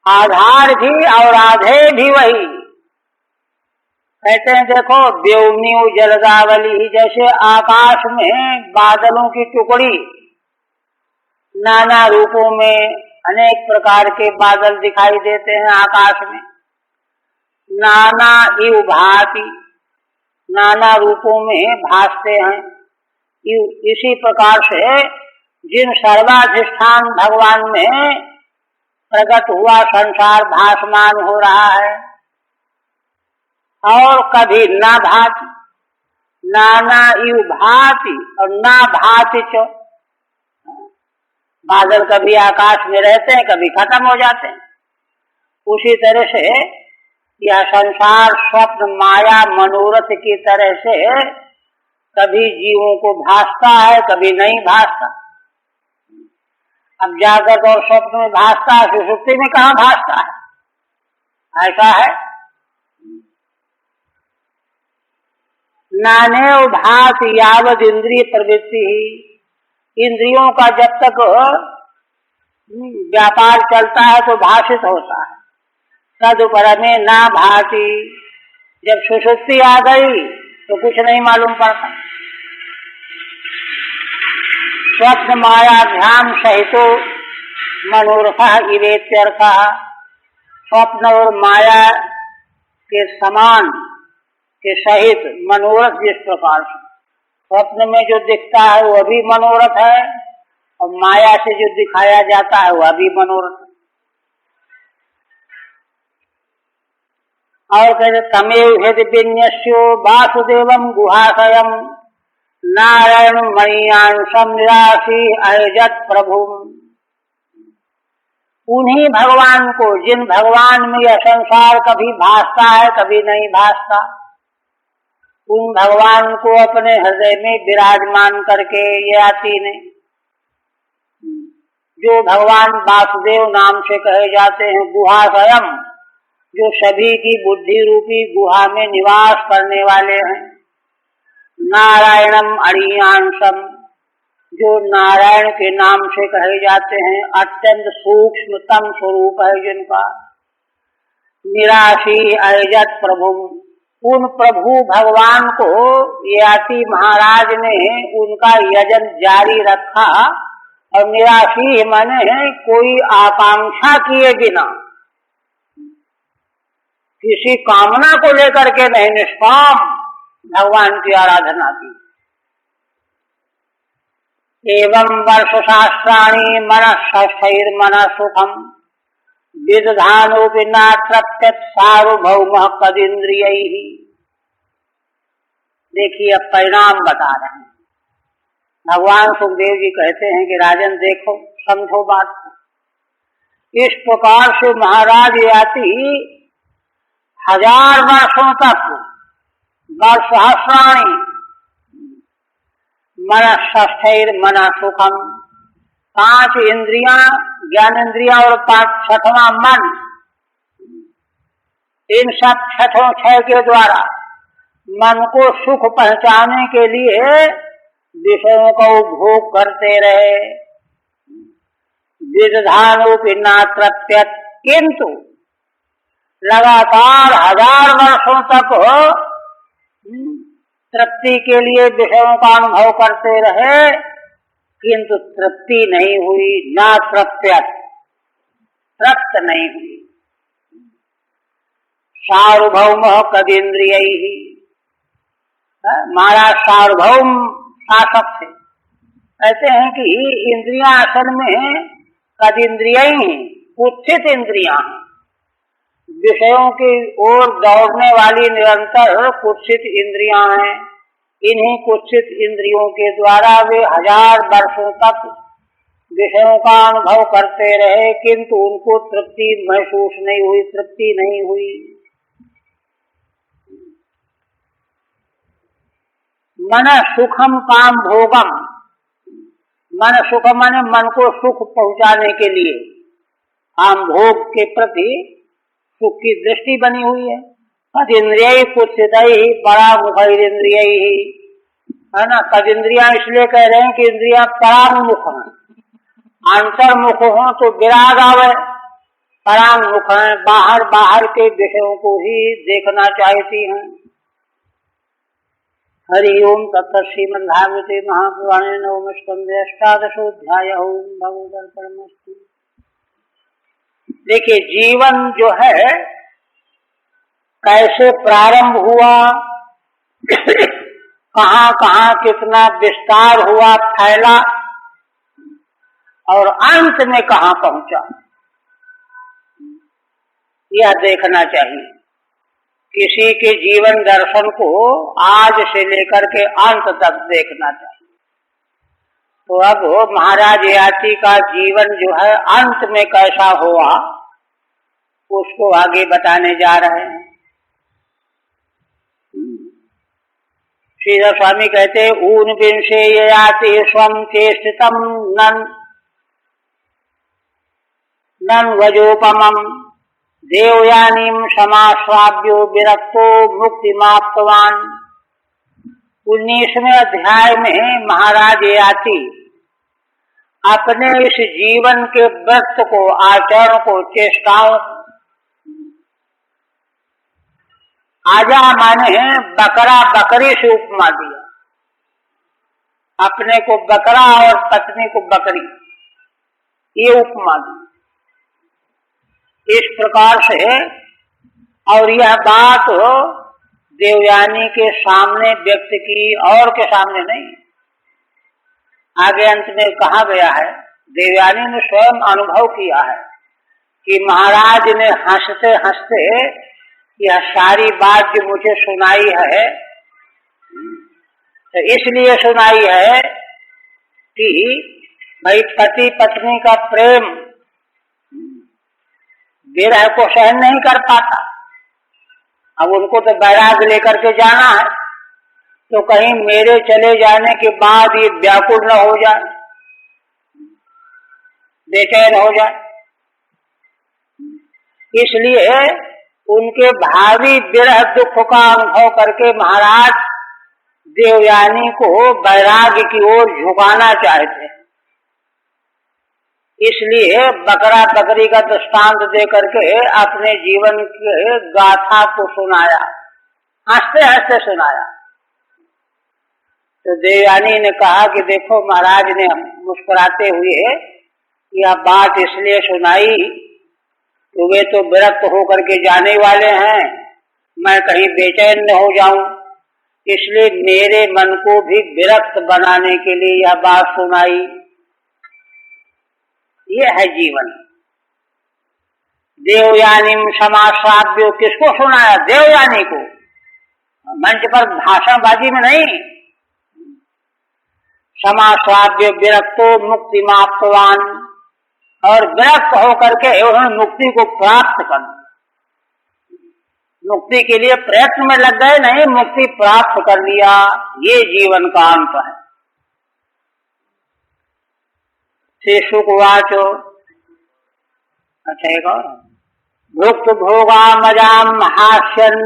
Speaker 1: आधार भी और आधे भी वही। कहते हैं देखो, व्योमनीय जलगावली, जैसे आकाश में बादलों की टुकड़ी, नाना रूपों में अनेक प्रकार के बादल दिखाई देते हैं आकाश में, नाना इव भाति, नाना रूपों में भासते हैं। इसी प्रकार से जिन सर्वाधिष्ठान भगवान में प्रकट हुआ संसार भासमान हो रहा है, और कभी ना भाति, नाना इव भाति और ना भाति च, बादल कभी आकाश में रहते हैं, कभी खत्म हो जाते हैं। उसी तरह से यह संसार स्वप्न माया मनोरथ की तरह से कभी जीवों को भासता है, कभी नहीं भासता। अब जागृत और स्वप्न में भासता है, सुषुप्ति में कहाँ भासता है? ऐसा है। नानेव भात यावद इंद्रिय प्रवृत्ति ही, इंद्रियों का जब तक व्यापार चलता है तो भाषित होता है। तदुपर में ना भाति, जब सुषुप्ति आ गई तो कुछ नहीं मालूम पड़ता। स्वप्न मायाभ्याम सहितो मनोरथ इवेत्यर्थ, स्वप्न और माया के समान के सहित मनोरथ जिस प्रकार से स्वप्न में जो दिखता है वह भी मनोरथ है, और माया से जो दिखाया जाता है वह भी मनोरथ है। और कहते तमेव हृदय विन्यस्यो वासुदेवम गुहाशयम नारायण मणियांशम निराशी अयजत प्रभु, उन्हीं भगवान को, जिन भगवान में यह संसार कभी भासता है कभी नहीं भासता, उन भगवान को अपने हृदय में विराजमान करके याति ने, जो भगवान वासुदेव नाम से कहे जाते हैं, गुहाशयम, जो सभी की बुद्धि रूपी गुहा में निवास करने वाले हैं, नारायणम अणियांशम, जो नारायण के नाम से कहे जाते हैं, अत्यंत सूक्ष्मतम स्वरूप है जिनका, निराशी अयजत प्रभु, उन प्रभु भगवान को याति महाराज ने उनका यजन जारी रखा, और निराशी माने कोई आकांक्षा किए बिना, किसी कामना को लेकर के नहीं, निष्काम भगवान की आराधना की। एवं वर्ष शास्त्राणि मनः षष्ठैर्मनः सुखम विदधानोपि नात्रत्यत् सार्वभौमः कदिन्द्रियैः। देखिए अब परिणाम बता रहे हैं। भगवान सुखदेव जी कहते हैं कि राजन देखो, समझो बात को। इस प्रकार से महाराज याति 1000 वर्षों तक वर्षसहस्राणि मनः षष्ठैर्मनः सुखम, 5 इंद्रियां, ज्ञान इंद्रिया और 5 छठवां मन, इन सब छठों 6 के द्वारा मन को सुख पहुंचाने के लिए विषयों का उपभोग करते रहे। विदधानोपि नात्रत्यत्, किंतु लगातार 1000 वर्षों तक तृप्ति के लिए विषयों का अनुभव करते रहे, किंतु तृप्ति नहीं हुई, ना तृप्यत, तृप्त नहीं हुई। सार्वभौम कदिन्द्रियैः, महाराज सार्वभौम शासक थे। कहते हैं कि इंद्रियां असल में कदिन्द्रियैः, कुत्सित इंद्रियां हैं, विषयों की ओर दौड़ने वाली निरंतर कुत्सित इंद्रियां हैं। इन्हीं कुत्सित इंद्रियों के द्वारा वे 1000 वर्षों तक विषयों का अनुभव करते रहे, किंतु उनको तृप्ति महसूस नहीं हुई, तृप्ति नहीं हुई। मन सुखम काम भोगम, मन सुख माने मन को सुख पहुंचाने के लिए काम भोग के प्रति सुख की दृष्टि बनी हुई है। तदिंद्रिय कुत्सित ही परामुख इंद्रिय ही, है ना। तदिंद्रिया इसलिए कह रहे हैं कि इंद्रिया परामुख हैं, अंतर्मुख हो तो विराग आवे। परामुख है, बाहर बाहर के विषयों को ही देखना चाहती हैं। हरि ओम तत्सत्। श्रीमद्भागवते महापुराणे नवम स्कंधे अष्टादशोऽध्याय। ओम भगवदर्पणमस्तु। देखिए, जीवन जो है कैसे प्रारंभ हुआ, कहाँ कहाँ कितना विस्तार हुआ, फैला, और अंत में कहाँ पहुंचा, यह देखना चाहिए। किसी के जीवन दर्शन को आज से लेकर के अंत तक देखना चाहिए। तो अब महाराज ययाति का जीवन जो है अंत में कैसा हुआ, उसको आगे बताने जा रहे हैं। श्रीधर स्वामी कहते, ऊन विंशे ययाति स्वं चेष्टितम नन वजोपमम देवयानीम समाश्वाभ्यो विरक्तो मुक्तिमाप्तवान। 19वें अध्याय में महाराज ययाति अपने इस जीवन के व्रत को, आचरण को, चेष्टाओं, आजा माने बकरा बकरी से उपमा दिया। अपने को बकरा और पत्नी को बकरी, ये उपमा दी। इस प्रकार से, और यह बात देवयानी के सामने व्यक्त की, और के सामने नहीं। आगे अंत में कहा गया है, देवयानी ने स्वयं अनुभव किया है कि महाराज ने हंसते हंसते यह सारी बात जो मुझे सुनाई है, तो इसलिए सुनाई है कि भाई पति पत्नी का प्रेम विरह को सहन नहीं कर पाता। अब उनको तो बैराग लेकर के जाना है, तो कहीं मेरे चले जाने के बाद ये व्याकुल न हो जाए, बेचैन हो जाए। इसलिए उनके भावी विरह दुख का अनुभव करके महाराज देवयानी को बैराग्य की ओर झुकाना चाहते हैं। इसलिए बकरा बकरी का दृष्टांत दे करके अपने जीवन के गाथा को सुनाया, हंसते हंसते सुनाया। तो देवयानी ने कहा कि देखो, महाराज ने मुस्कुराते हुए यह बात इसलिए सुनाई तो वे तो विरक्त होकर के जाने वाले हैं, मैं कहीं बेचैन न हो जाऊं, इसलिए मेरे मन को भी विरक्त बनाने के लिए यह बात सुनाई। ये है जीवन। देवयानी समाश्राव्यो, किसको सुनाया? देवयानी को। मंच पर भाषणबाजी में नहीं। समाश्राव्य विरक्तो मुक्तिमाप्तवान, और विरक्त होकर के उन्होंने मुक्ति को प्राप्त कर, मुक्ति के लिए प्रयत्न में लग गए, नहीं, मुक्ति प्राप्त कर लिया। ये जीवन का अंत है। श्री शुकवाचो, अच्छा एक और, भुक्त भोगामजाम हास्यन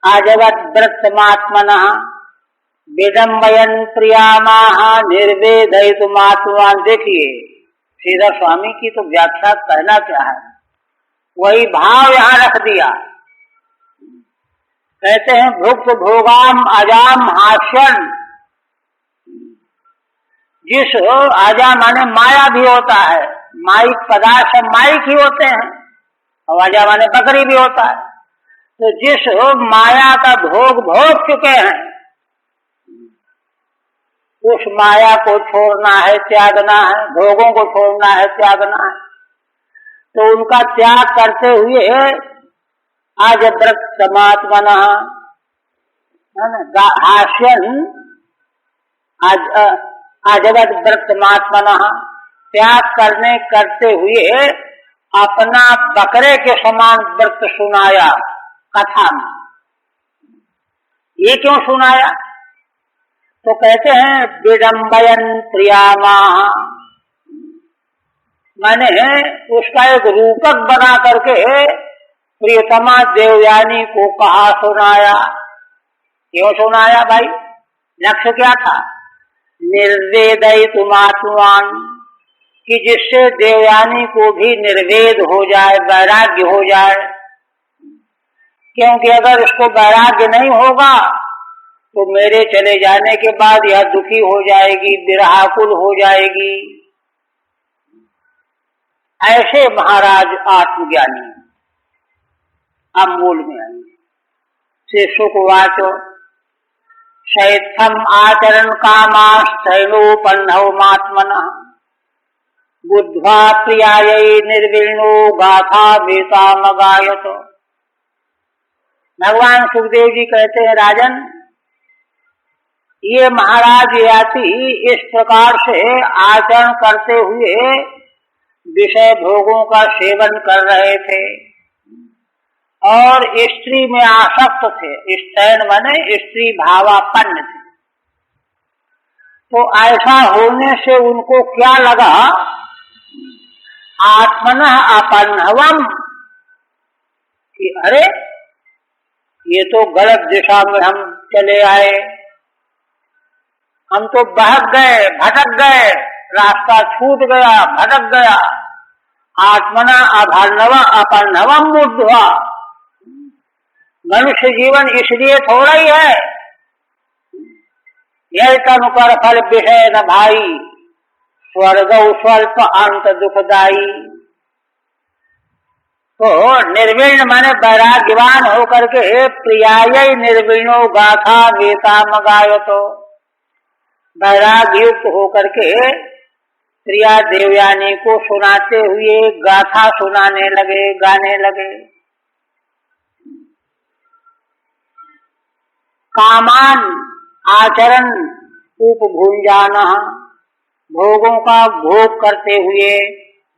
Speaker 1: आजगत वृत्तमात्मनः विदम्बयन प्रियामाह निर्वेदयितुमात्मान। देखिए, श्रीधर स्वामी की तो व्याख्या कहना क्या है, वही भाव यहाँ रख दिया। कहते हैं भुक्त भोगाम अजाम हास्यन, जिस आजा माने माया भी होता है, माइक पदार्थ माइक ही होते हैं, और आजा माने बकरी भी होता है। तो जिस माया का भोग भोग चुके हैं, उस माया को छोड़ना है, त्यागना है, भोगों को छोड़ना है, त्यागना है। तो उनका त्याग करते हुए आज व्रत समात्मना, है ना, हास्यन आज अजगत व्रतमात्मनः, त्याग करते हुए अपना बकरे के समान व्रत सुनाया कथा में। ये क्यों सुनाया? तो कहते हैं विडम्बयन प्रियामा, मैंने उसका एक रूपक बना करके प्रियतमा देवयानी को कहा, सुनाया। क्यों सुनाया भाई? लक्ष्य क्या था? निर्वेदयितुमात्मान, कि जिससे देवयानी को भी निर्वेद हो जाए, वैराग्य हो जाए। क्योंकि अगर उसको वैराग्य नहीं होगा तो मेरे चले जाने के बाद यह दुखी हो जाएगी, विरहाकुल हो जाएगी। ऐसे महाराज आत्मज्ञानी अमूल में आएंगे। से सुखवाचो शैथम आचरण कामाश्चैनोपन्नवमात्मनः बुद्ध्वा प्रियायै निर्विण्णो गाथा वेतामगायत। भगवान सुखदेव जी कहते हैं, राजन, ये महाराज याति इस प्रकार से आचरण करते हुए विषय भोगों का सेवन कर रहे थे और स्त्री में आसक्त थे। स्त्रैण माने स्त्री भावापन्न थे। तो ऐसा होने से उनको क्या लगा? आत्मनः अपन्नवम, कि अरे ये तो गलत दिशा में हम चले आए, हम तो बहक गए, भटक गए, रास्ता छूट गया, भटक गया। आत्मना अभान्नव अपन्नवम मूढ़वा, मनुष्य जीवन इसलिए थोड़ा ही है, यह तनुकर फल विषय न भाई, स्वर्ग स्वल्प अंत दुखदाई। तो निर्विण्ण माने वैराग्यवान होकर के प्रियाय निर्विण्णो गाथा वेताम गायतो, वैराग्य युक्त होकर के प्रिया देवयानी को सुनाते हुए गाथा सुनाने लगे, गाने लगे। कामान आचरण उपभुंजान, भोगों का भोग करते हुए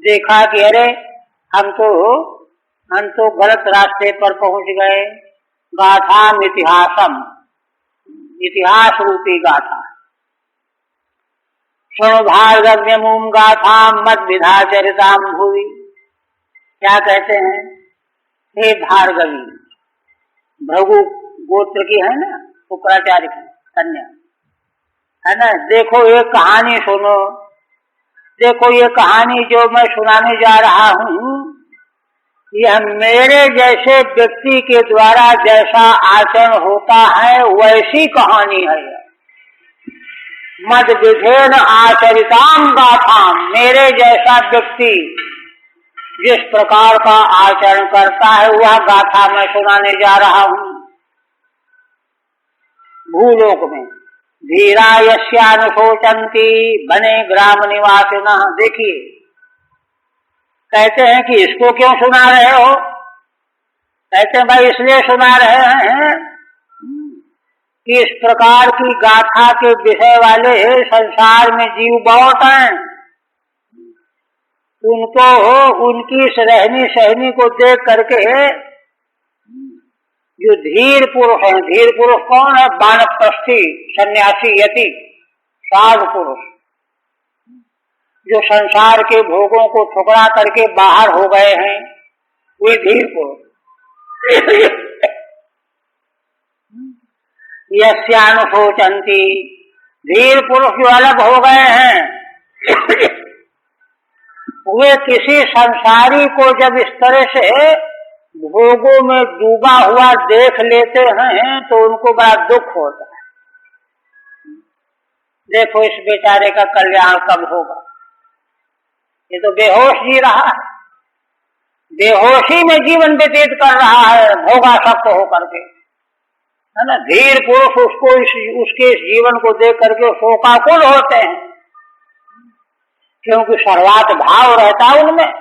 Speaker 1: देखा कि अरे हम तो गलत रास्ते पर पहुंच गए। गाथाम इतिहासम, इतिहास रूपी गाथा। शृणु भार्गव्यमुम गाथाम मद विधाचरिताम भुवि। क्या कहते हैं? हे भार्गवी, भृगु गोत्र की है ना, शुक्राचार्य की कन्या है ना। देखो ये कहानी सुनो, देखो ये कहानी जो मैं सुनाने जा रहा हूँ, यह मेरे जैसे व्यक्ति के द्वारा जैसा आचरण होता है वैसी कहानी है। मद विधेन आचरिताम गाथाम, मेरे जैसा व्यक्ति जिस प्रकार का आचरण करता है वह गाथा मैं सुनाने जा रहा हूँ। भूलोक में धीरा यस्यानुशोचन्ति बने ग्राम निवासिनः। देखिए, कहते हैं कि इसको क्यों सुना रहे हो? कहते हैं भाई इसलिए सुना रहे हैं कि इस प्रकार की गाथा के विषय वाले संसार में जीव बहुत हैं। उनको उनकी रहनी सहनी को देख करके जो धीर पुरुष हैं, धीर पुरुष कौन है? वानप्रस्थी, सन्यासी, यति, साधु पुरुष, जो संसार के भोगों को ठुकरा करके बाहर हो गए हैं, वे धीर पुरुष। यस्यानुशोचन्ति, धीर पुरुष जो अलग हो गए हैं वे किसी संसारी को जब इस तरह से भोगों में डूबा हुआ देख लेते हैं तो उनको बड़ा दुख होता है। देखो इस बेचारे का कल्याण कब होगा, ये तो बेहोश जी रहा है, बेहोशी में जीवन व्यतीत कर रहा है, भोगा सख्त हो करके, है ना। धीर पुरुष उसको उसके इस जीवन को देख करके शोकाकुल होते हैं, क्योंकि सर्वात भाव रहता है उनमें।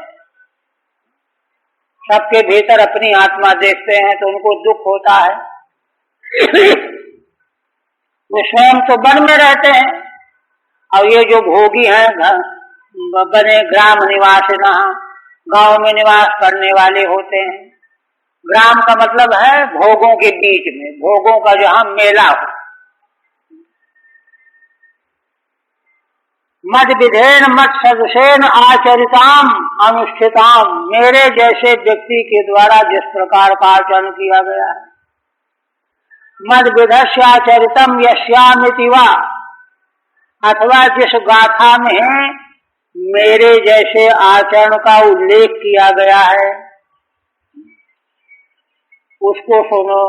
Speaker 1: सबके भीतर अपनी आत्मा देखते हैं तो उनको दुख होता है। वो स्वयं तो वन में रहते हैं और ये जो भोगी हैं बने ग्राम निवासिना, गांव में निवास करने वाले होते हैं। ग्राम का मतलब है भोगों के बीच में, भोगों का जहां मेला हो। मद विधेन मत सदसेन आचरिताम अनुष्ठिताम, मेरे जैसे व्यक्ति के द्वारा जिस प्रकार का आचरण किया गया है। मद विधस्याचरितम यस्यामिति वा, अथवा जिस गाथा में मेरे जैसे आचरण का उल्लेख किया गया है उसको सुनो।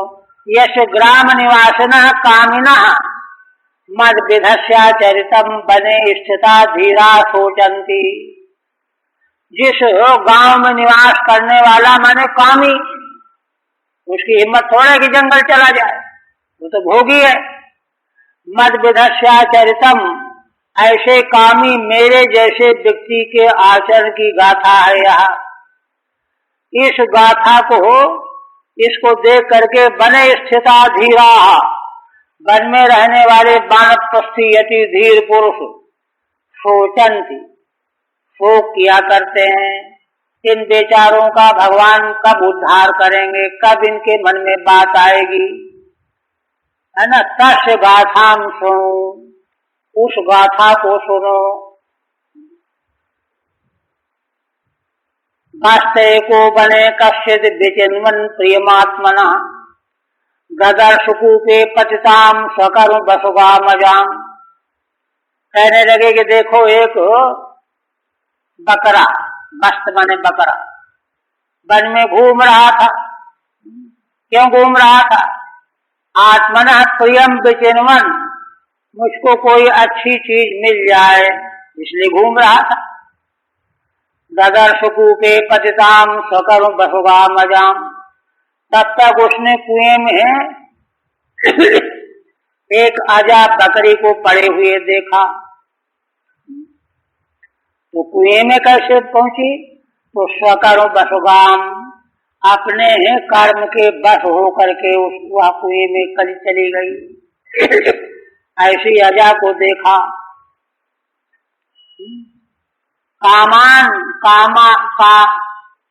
Speaker 1: यश ग्राम निवासिनः कामिनः मद विधस्याचरितम बने स्थिता धीरा सोचंती, जिस गांव में निवास करने वाला माने कामी, उसकी हिम्मत थोड़ा कि जंगल चला जाए, वो तो भोगी है। मद विधस्याचरितम, ऐसे कामी मेरे जैसे व्यक्ति के आचरण की गाथा है यहाँ। इस गाथा को, इसको देख करके बने स्थिता धीरा, वन में रहने वाले वानप्रस्थी यति धीर पुरुष सोचंती, शोक किया करते हैं। इन बेचारों का भगवान कब उद्धार करेंगे, कब इनके मन में बात आएगी, है ना। तस्य गाथाम सुनो, उस गाथा को सुनो। वास्तव को बने कश्चित विचिन्वन प्रियमात्मना, गदर्शकूपे पतिताम स्वकर्म बसुगामजाम। कहने लगे कि देखो एक बकरा, बस्त माने बकरा, वन में घूम रहा था। क्यों घूम रहा था? आत्मनः प्रियम विचिन्वन, मुझको कोई अच्छी चीज मिल जाए इसलिए घूम रहा था। गदर्शकूपे पतिताम स्वकर्म बसुगामजाम, तब तक उसने कुएं में एक अजा बकरी को पड़े हुए देखा। तो कुएं में कैसे पहुंची? तो स्वकर्म बसुगाम, अपने कर्म के बस हो करके वह कुएं में चली गई। ऐसी अजा को देखा।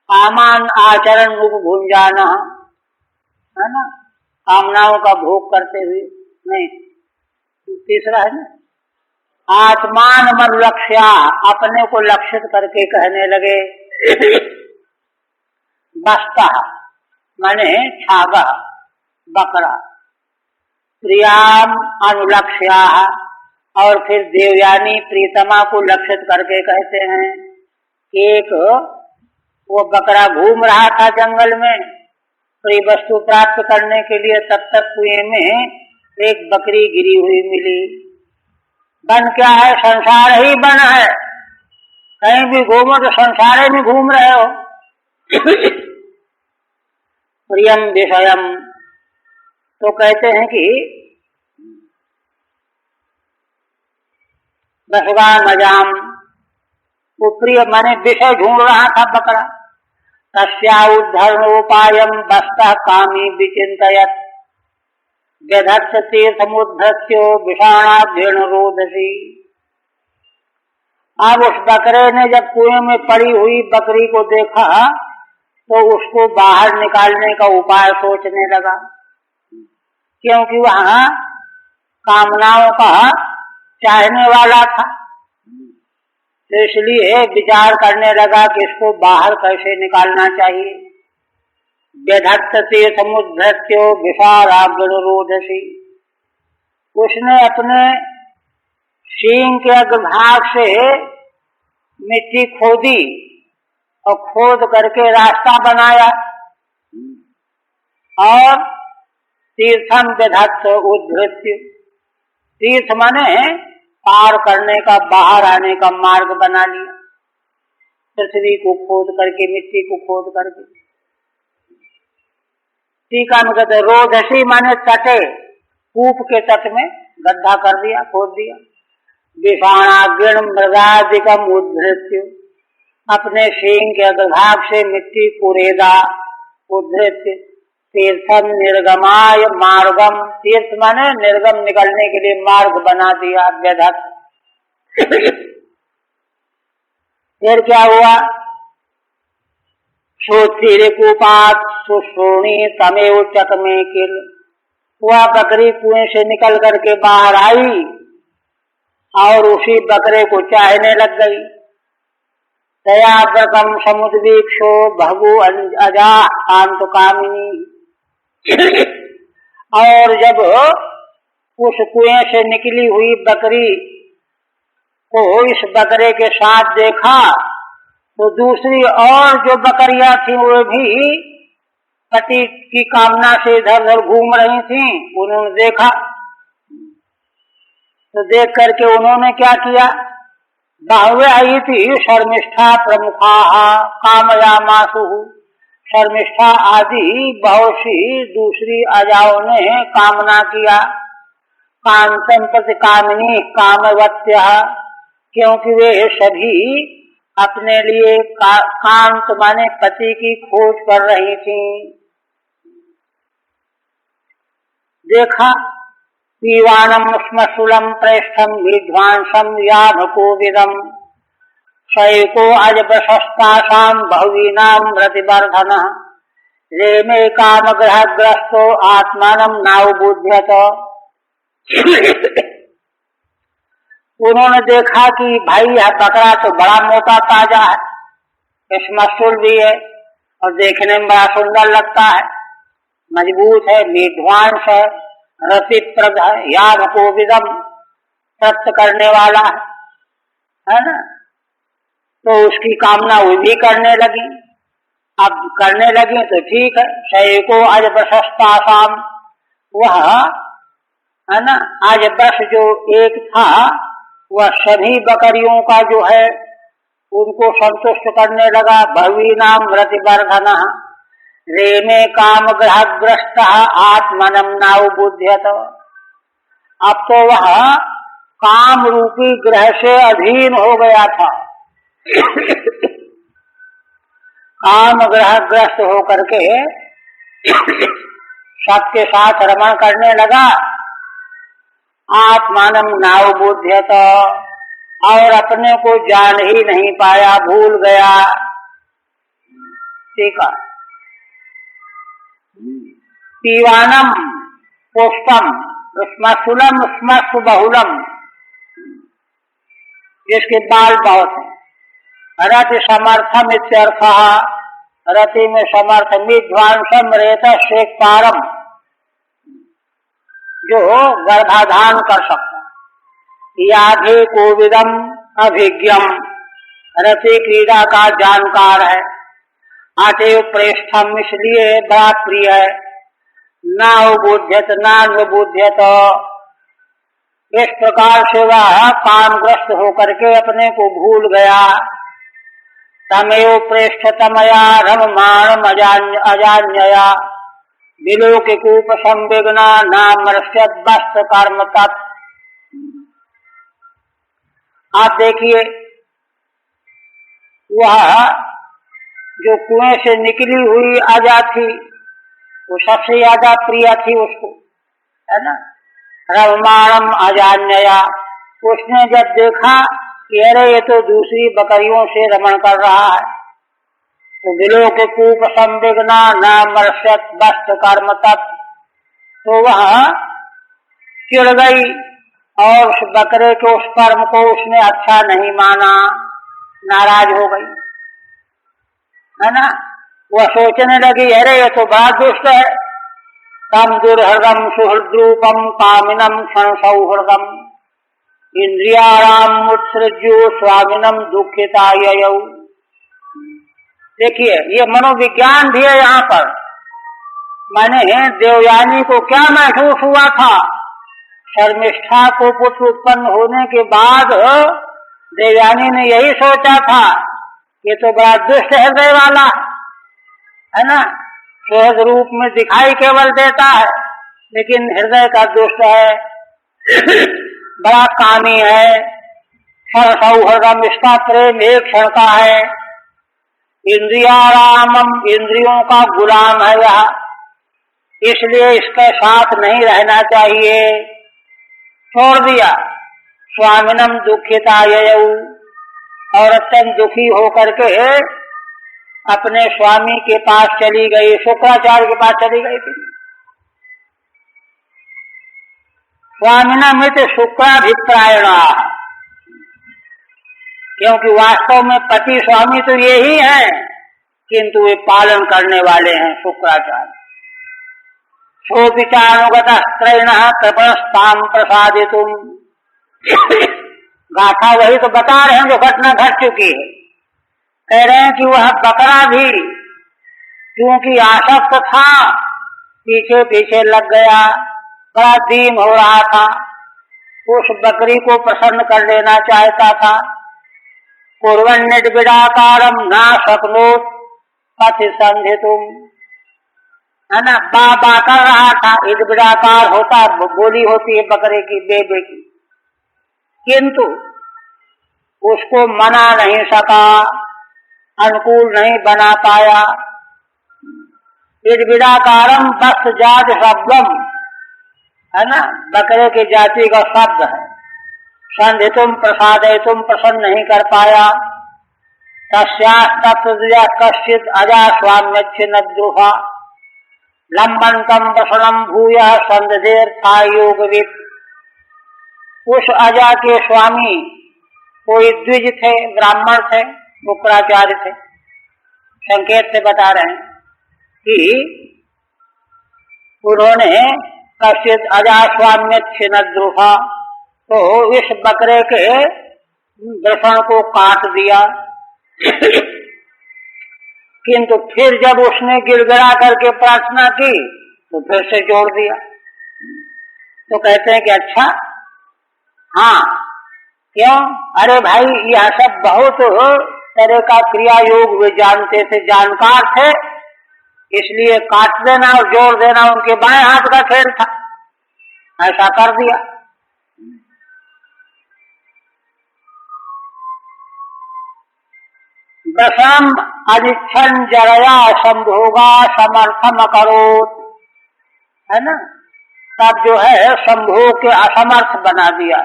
Speaker 1: कामान आचरण रूप भुंजाना, है ना, कामनाओं का भोग करते हुए। नहीं, तीसरा है ना, आत्मान मन लक्ष्या, अपने को लक्षित करके कहने लगे। बस्ता माने छागा, बकरा। प्रियाम अनुलक्ष्या, और फिर देवयानी प्रीतमा को लक्षित करके कहते हैं। एक वो बकरा घूम रहा था जंगल में कोई वस्तु प्राप्त करने के लिए, तब तक कुएं में एक बकरी गिरी हुई मिली। वन क्या है? संसार ही वन है। कहीं भी घूमो तो संसार में घूम रहे हो। प्रियम विषयम, तो कहते हैं कि बसुगामजाम, वो प्रिय माने विषय ढूंढ रहा था बकरा। तस्या उद्धरणोपायम बस्तः कामी विचिन्तयत्, व्यधत्स तीर्थमुद्धत्यो विषाणाभ्येन रोदसी। अब उस बकरे ने जब कुएं में पड़ी हुई बकरी को देखा तो उसको बाहर निकालने का उपाय सोचने लगा, क्योंकि वहां कामनाओं का चाहने वाला था। तो इसलिए विचार करने लगा कि इसको बाहर कैसे निकालना चाहिए। व्यधत्त तीर्थमुद्धत्यो विषाणाभ्यनुरोधसी, उसने अपने सींग के अग्रभाग से मिट्टी खोदी और खोद करके रास्ता बनाया और तीर्थम व्यधत्त उद्धृत्य, तीर्थ माने पार करने का, बाहर आने का मार्ग बना लिया। पृथ्वी को खोद करके, मिट्टी को खोद करके। टीका में कहते रोधसी माने तटे, कूप के तट में गड्ढा कर दिया, खोद दिया। विषाणाग्नि मृगादिकम उद्धृत्य, अपने सींग के अग्रभाग से मिट्टी कुरेदा, उद्धृत्य। तीर्थम निर्गमाय मार्गम, तीर्थ माने निर्गम, निकलने के लिए मार्ग बना दिया। व्यधत फिर क्या हुआ? सुथिरकूपात सुश्रोणी तमेव चकमे किल। वह बकरी कुएं से निकल करके बाहर आई और उसी बकरे को चाहने लग गई। दयाव्रतम समुद्वीक्षो भगु अजा शांत कामिनी। और जब उस कुएं से निकली हुई बकरी को इस बकरे के साथ देखा तो दूसरी और जो बकरियां थी वो भी पति की कामना से इधर उधर घूम रही थी। उन्होंने देखा तो देख करके उन्होंने क्या किया? बाहुवे आई थी शर्मिष्ठा प्रमुखा कामयामासु। शर्मिष्ठा आदि बहुत सी दूसरी अजाओं ने कामना किया। कांतम प्रति कामिनी कामवत्या, क्योंकि वे सभी अपने लिए कांत माने पति की खोज कर रही थी। देखा पीवानम स्मशूलम प्रेष्ठम विध्वांसम याभकोविदम शैको अजबशस्तासाम बहुवीनाम रतिवर्धन रेमे कामग्रहग्रस्तो आत्मानम नावबुध्यत। उन्होंने देखा कि भाई यह बकरा तो बड़ा मोटा ताजा है, स्मशूल भी है और देखने में बड़ा सुंदर लगता है, मजबूत है, विध्वांस है, रतिप्रद है, याभकोविदम तृप्त करने वाला है ना। तो उसकी कामना वो भी करने लगी। अब करने लगी तो ठीक है। शैको अजबशस्तासाम, वह है ना अजबश जो एक था वह सभी बकरियों का जो है उनको संतुष्ट करने लगा। भवीनाम रतिवर्धन रेमे काम ग्रहग्रस्त आत्मनम नावबुध्यत। अब तो वह काम रूपी ग्रह से अधीन हो गया था। काम ग्रहग्रस्त होकर के सबके साथ रमण करने लगा। आत्मानम नावबुध्यत, और अपने को जान ही नहीं पाया, भूल गया। ठीक है। पीवानम पुष्पम स्मशूलम स्मशु बहुलम, जिसके बाल बहुत हैं। रति समर्थम इत्यर्थः, रति में समर्थ। विध्वांसम रेत शेक्तारम, जो गर्भाधान कर सकता। याधे कोविदम अभिज्ञम, रति क्रीड़ा का जानकार है। अतएव प्रेष्ठम, इसलिए बड़ा प्रिय है। नावबुध्यत नान्वबुध्यत, इस प्रकार से वह कामग्रस्त होकर के अपने को भूल गया। तमेव प्रेष्ठतमया रममाणम अजान्यया विलोके कूप संविघ्ना नामर्ष्यत वस्त कर्म तत्। आप देखिए वह जो कुएं से निकली हुई अजा थी वो सबसे ज्यादा प्रिय थी उसको, है ना। रममाणम अजान्यया, उसने जब देखा कि अरे ये तो दूसरी बकरियों से रमण कर रहा है, तो विलोके कूप संविघ्ना नामर्ष्यत वस्त कर्म तत्, तो वह चिढ़ गई और उस बकरे के उस कर्म को उसने अच्छा नहीं माना, नाराज हो गई, है ना। वह सोचने लगी अरे ये तो बड़ा दुष्ट है। तम दुर्हृदम सुहृद्रूपम कामिनम संसौहृदम इंद्रियाराम उत्सृज्यो स्वामिनम दुखिता ययौ। देखिए ये मनोविज्ञान भी है यहाँ पर। माने देवयानी को क्या महसूस हुआ था? शर्मिष्ठा को पुत्र उत्पन्न होने के बाद देवयानी ने यही सोचा था ये तो बड़ा दुष्ट हृदय वाला है ना। सहज रूप में दिखाई केवल देता है लेकिन हृदय का दुष्ट है, बड़ा कामी है। सौहृदम, इसका प्रेम एक क्षण का है। इंद्रियारामम, इंद्रियों का गुलाम है यह, इसलिए इसके साथ नहीं रहना चाहिए, छोड़ दिया। स्वामिनम दुखिता ययौ, और अत्यंत दुखी होकर के अपने स्वामी के पास चली गई, शुक्राचार्य के पास चली गई थी। स्वामिनम इति शुक्राभिप्रायणा, क्योंकि वास्तव में पति स्वामी तो ये ही है, किंतु वे पालन करने वाले हैं शुक्राचार्य। सोपिचानुगतः त्रयणः कृपणस्तां प्रसादितुम्, गाथा वही तो बता रहे हैं जो घटना घट चुकी है। कह रहे हैं कि वह बकरा भी क्योंकि आसक्त था, पीछे पीछे लग गया, बड़ा दीन हो रहा था, उस बकरी को प्रसन्न कर लेना चाहता था। कुर्वन्निर्विडाकारम न शक्नोत पथि संधितुम, है ना, बा कर रहा था। इर्विडाकार होता, बोली होती है बकरे की, बेबे की, किंतु उसको मना नहीं सका, अनुकूल नहीं बना पाया। इर्विडाकारम बस जात शब्दम, है ना, बकरे की जाति का शब्द है। संधितुम प्रसादयितुम, प्रसन्न नहीं कर पाया। तस्यास्तत्तया कश्चित् अजा स्वाम्यच्छिन्न द्रुहा लंबनतम वसनम भूयः संदधेर्था योगवित्। उस अजा के स्वामी कोई द्विज थे, ब्राह्मण थे, शुक्राचार्य थे। संकेत से बता रहे हैं कि उन्होंने कश्चित् अजा स्वाम्यच्छिन्न द्रुहा, तो इस बकरे के वृषण को काट दिया। किंतु फिर जब उसने गिड़गिड़ा करके प्रार्थना की तो फिर से जोड़ दिया। तो कहते हैं कि अच्छा, हाँ, क्यों? अरे भाई, यह सब बहुत तरह का क्रिया योग वे जानते थे, जानकार थे, इसलिए काट देना और जोड़ देना उनके बाएं हाथ का खेल था, ऐसा कर दिया। दशम अनिच्छन जरया संभोगा समर्थम करोत, है ना, तब जो है संभोग के असमर्थ बना दिया।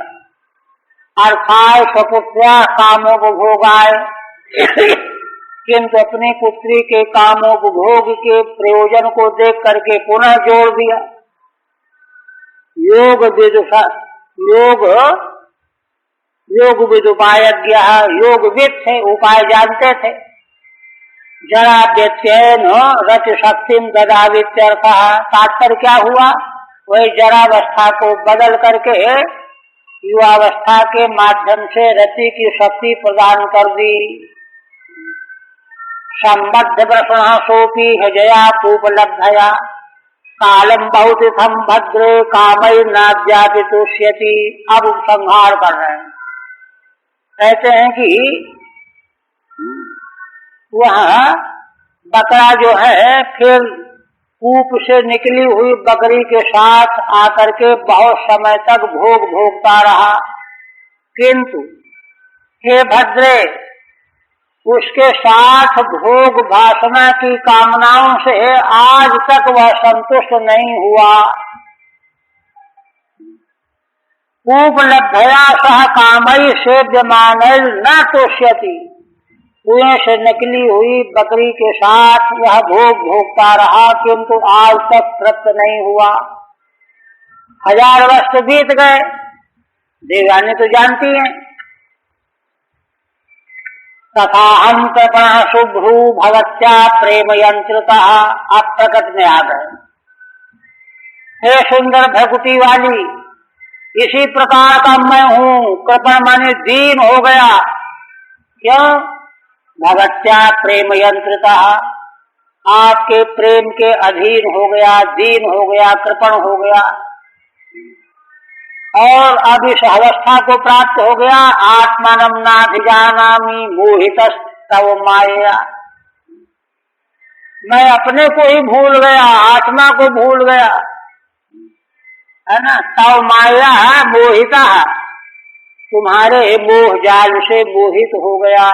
Speaker 1: अर्थाय स्वपुत्र्या कामोपभोगाय, किंतु अपनी पुत्री के कामोपभोग के प्रयोजन को देख करके पुनः जोड़ दिया। योग विदुपायज्ञ, योगविद थे, उपाय जानते थे। जरा व्यत्ययन रच शक्तिम ददावित्यर्थः, तात्पर्य क्या हुआ? वही जरावस्था को बदल करके युवावस्था के माध्यम से रति की शक्ति प्रदान कर दी। संबद्ध वृषण सोपी हजया पूपलब्धया कालम बहुतिथम भद्रे कामय नाद्यापि तुष्यति। अब संहार कर रहे हैं, कहते हैं कि वह बकरा जो है फिर कूप से निकली हुई बकरी के साथ आकर के बहुत समय तक भोग भोगता रहा, किंतु हे भद्रे, उसके साथ भोग वासना की कामनाओं से आज तक वह संतुष्ट नहीं हुआ। उपलब्धया सह कामई सेव्यमान न तुष्यति, कुएं से निकली हुई बकरी के साथ वह भोग भोगता रहा, किंतु आज तक तृप्त नहीं हुआ। 1000 वर्ष बीत गए, देवयानी तो जानती हैं। तथा हम कृपण शुभ्रू भगत्या प्रेम यंत्रता, अब प्रकट में आ गए। हे सुंदर भ्रकुटी वाली, इसी प्रकार का मैं हूँ। कृपण माने दीन हो गया, क्यों? भगत्या प्रेम यंत्रता, आपके प्रेम के अधीन हो गया, दीन हो गया, कृपण हो गया, और अब इस अवस्था को प्राप्त हो गया। आत्मनम नाभिजानामि मोहितस्तव माया, मैं अपने को ही भूल गया, आत्मा को भूल गया, है ना। तव माया मोहिता, तुम्हारे मोह जाल से मोहित हो गया।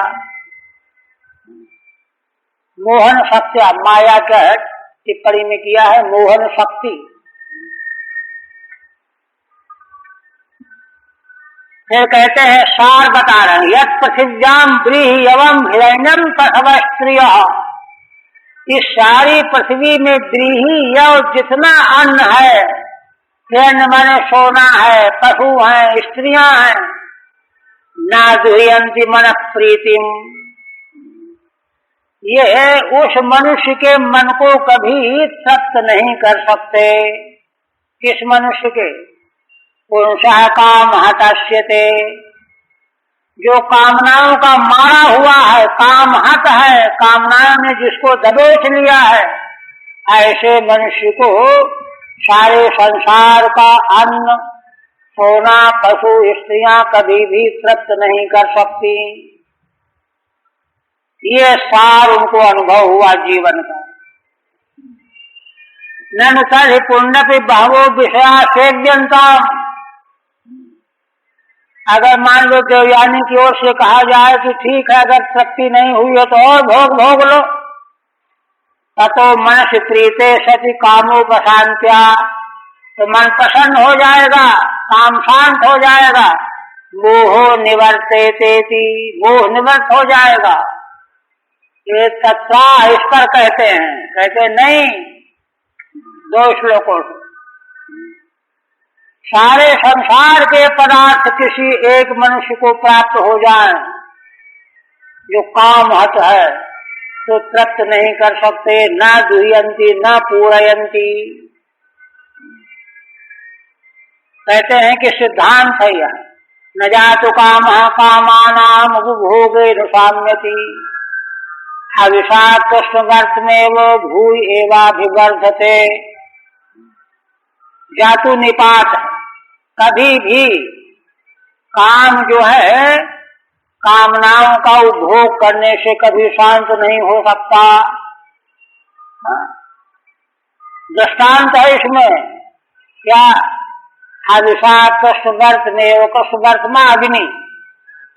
Speaker 1: मोहन शक्ति, माया का टिप्पणी में किया है मोहन शक्ति। फिर कहते हैं, सार बता रहे हैं, यत् पृथिव्याम व्रीहि एवं हिरण्यम तथव स्त्रिय। इस सारी पृथ्वी में व्रीहि यव जितना अन्न है, हिरण्य माने सोना है, पशु है, स्त्रियां हैं, ना दुह्यंति मन प्रीतिम, ये उस मनुष्य के मन को कभी तृप्त नहीं कर सकते। किस मनुष्य के? पुंसः काम हतस्यते, जो कामनाओं का मारा हुआ है, काम हत है, कामनाओं ने जिसको दबोच लिया है, ऐसे मनुष्य को सारे संसार का अन्न, सोना, पशु, स्त्रियां कभी भी तृप्त नहीं कर सकती। ये सार उनको अनुभव हुआ जीवन का। ननु तदि पुण्यपि बहवो विषया सेव्यन्ताम्। अगर मान लो देवयानी की ओर से कहा जाए कि ठीक है, अगर तृप्ति नहीं हुई है तो और भोग लो, ततो मनसि प्रीते सति कामोपशांत्या, तो मन प्रसन्न हो जाएगा, काम शांत हो जाएगा। मोहो निवर्तेतेति, मोह निवृत्त हो जाएगा। ये तत्वा इस पर कहते हैं नहीं, 2 श्लोकों से सारे संसार के पदार्थ किसी एक मनुष्य को प्राप्त हो जाएं जो काम हत है, तो तृप्त नहीं कर सकते, न दुह्यंती न पूरयंती। कहते हैं कि सिद्धांत है यह, न जातु कामः कामानाम उपभोगे साम्यति, हविषा कृष्णवर्तमेव भूय एवाभिवर्धते। जातु निपात, कभी भी काम जो है कामनाओं का उपभोग करने से कभी शांत नहीं हो सकता। दृष्टांत है इसमें क्या? हविषा कृष्णवर्त में, कृष्णवर्त में अग्नि,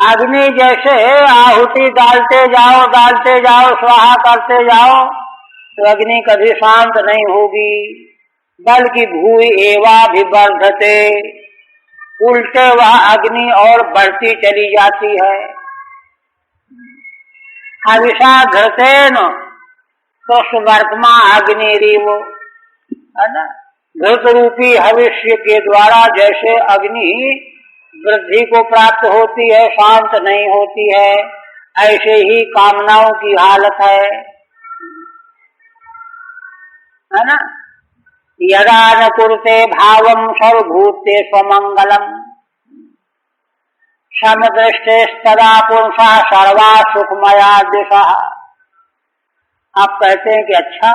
Speaker 1: अग्नि जैसे आहुति डालते जाओ स्वाहा करते जाओ, तो अग्नि कभी शांत नहीं होगी, बल्कि भूय एवाभिवर्धते, उल्टे वह अग्नि और बढ़ती चली जाती है। हविषा घृतेन कृष्णवर्तमा अग्निरीव, है ना, घृत रूपी हविष्य के द्वारा जैसे अग्नि वृद्धि को प्राप्त होती है, शांत नहीं होती है, ऐसे ही कामनाओं की हालत है ना। यदा न कुरुते भावम सर्वभूते स्वमंगलम समदृष्टे तदा पुरुषा सर्वा सुखमया दिशा। आप कहते हैं कि अच्छा,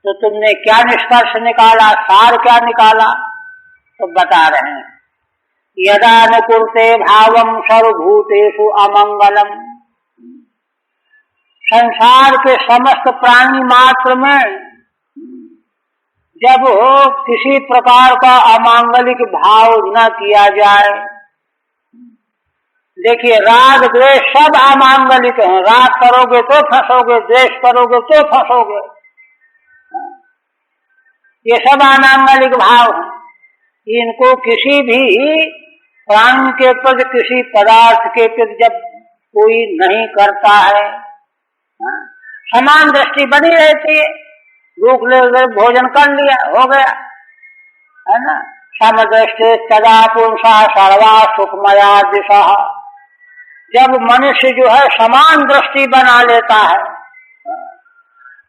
Speaker 1: तो तुमने क्या निष्कर्ष निकाला, सार क्या निकाला? तो बता रहे हैं, यदा न कुरुते भावम सर्वभूतेषु अमंगलम, संसार के समस्त प्राणी मात्र में जब किसी प्रकार का अमांगलिक भाव न किया जाए। देखिए, राग द्वेष सब अमांगलिक हैं, राग करोगे तो फंसोगे, द्वेष करोगे तो फंसोगे, ये सब अमांगलिक भाव हैं। इनको किसी भी प्राण के प्रति, किसी पदार्थ के प्रति जब कोई नहीं करता है, समान दृष्टि बनी रहती है, भूख ले भोजन कर लिया, हो गया, है ना। समदृष्टि तदा पुरुषा सर्वा सुखमया दिशा, जब मनुष्य जो है समान दृष्टि बना लेता है,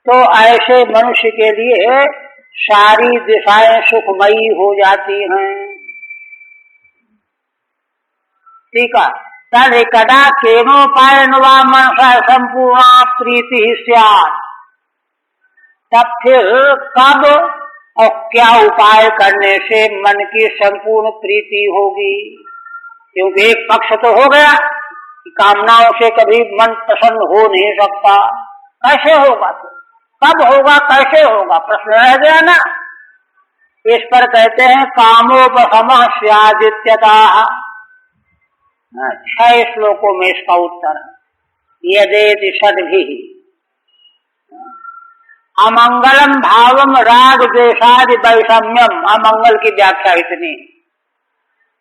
Speaker 1: तो ऐसे मनुष्य के लिए सारी दिशाएं सुखमयी हो जाती हैं। ठीक है, तद कदा केनोपायन वा मनसा संपूर्णा प्रीति स्यात्, तब फिर कब और क्या उपाय करने से मन की संपूर्ण प्रीति होगी? क्योंकि एक पक्ष तो हो गया कि कामनाओं से कभी मन प्रसन्न हो नहीं सकता, कैसे होगा, तो कब होगा, कैसे होगा, प्रश्न रह गया ना। इस पर कहते हैं कामोपशमः स्यादित्यतः। 6 श्लोकों में इसका उत्तर, यदेति षड्भिः अमंगलम भावम राग द्वेषादि वैषम्यम। अमंगल की व्याख्या इतनी,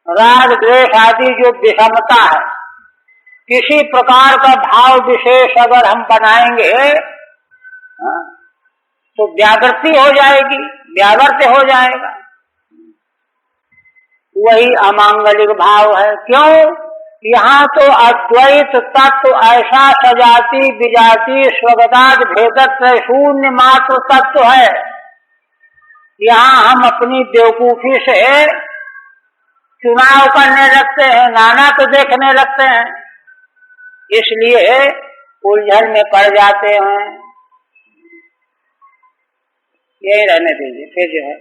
Speaker 1: राग द्वेष आदि जो विषमता है, किसी प्रकार का भाव विशेष अगर हम बनाएंगे तो व्यावृत्ति हो जाएगी, व्यावर्त्य हो जाएगा। वही अमांगलिक भाव है। क्यों? यहाँ तो अद्वैत तत्व ऐसा सजाति विजाति स्वगताद भेदत्व शून्य मात्र तत्व है। यहाँ हम अपनी बेवकूफी से चुनाव करने लगते हैं, नाना तो देखने लगते हैं, इसलिए उलझन में पड़ जाते हैं। यही रहने दीजिए, फिर जो है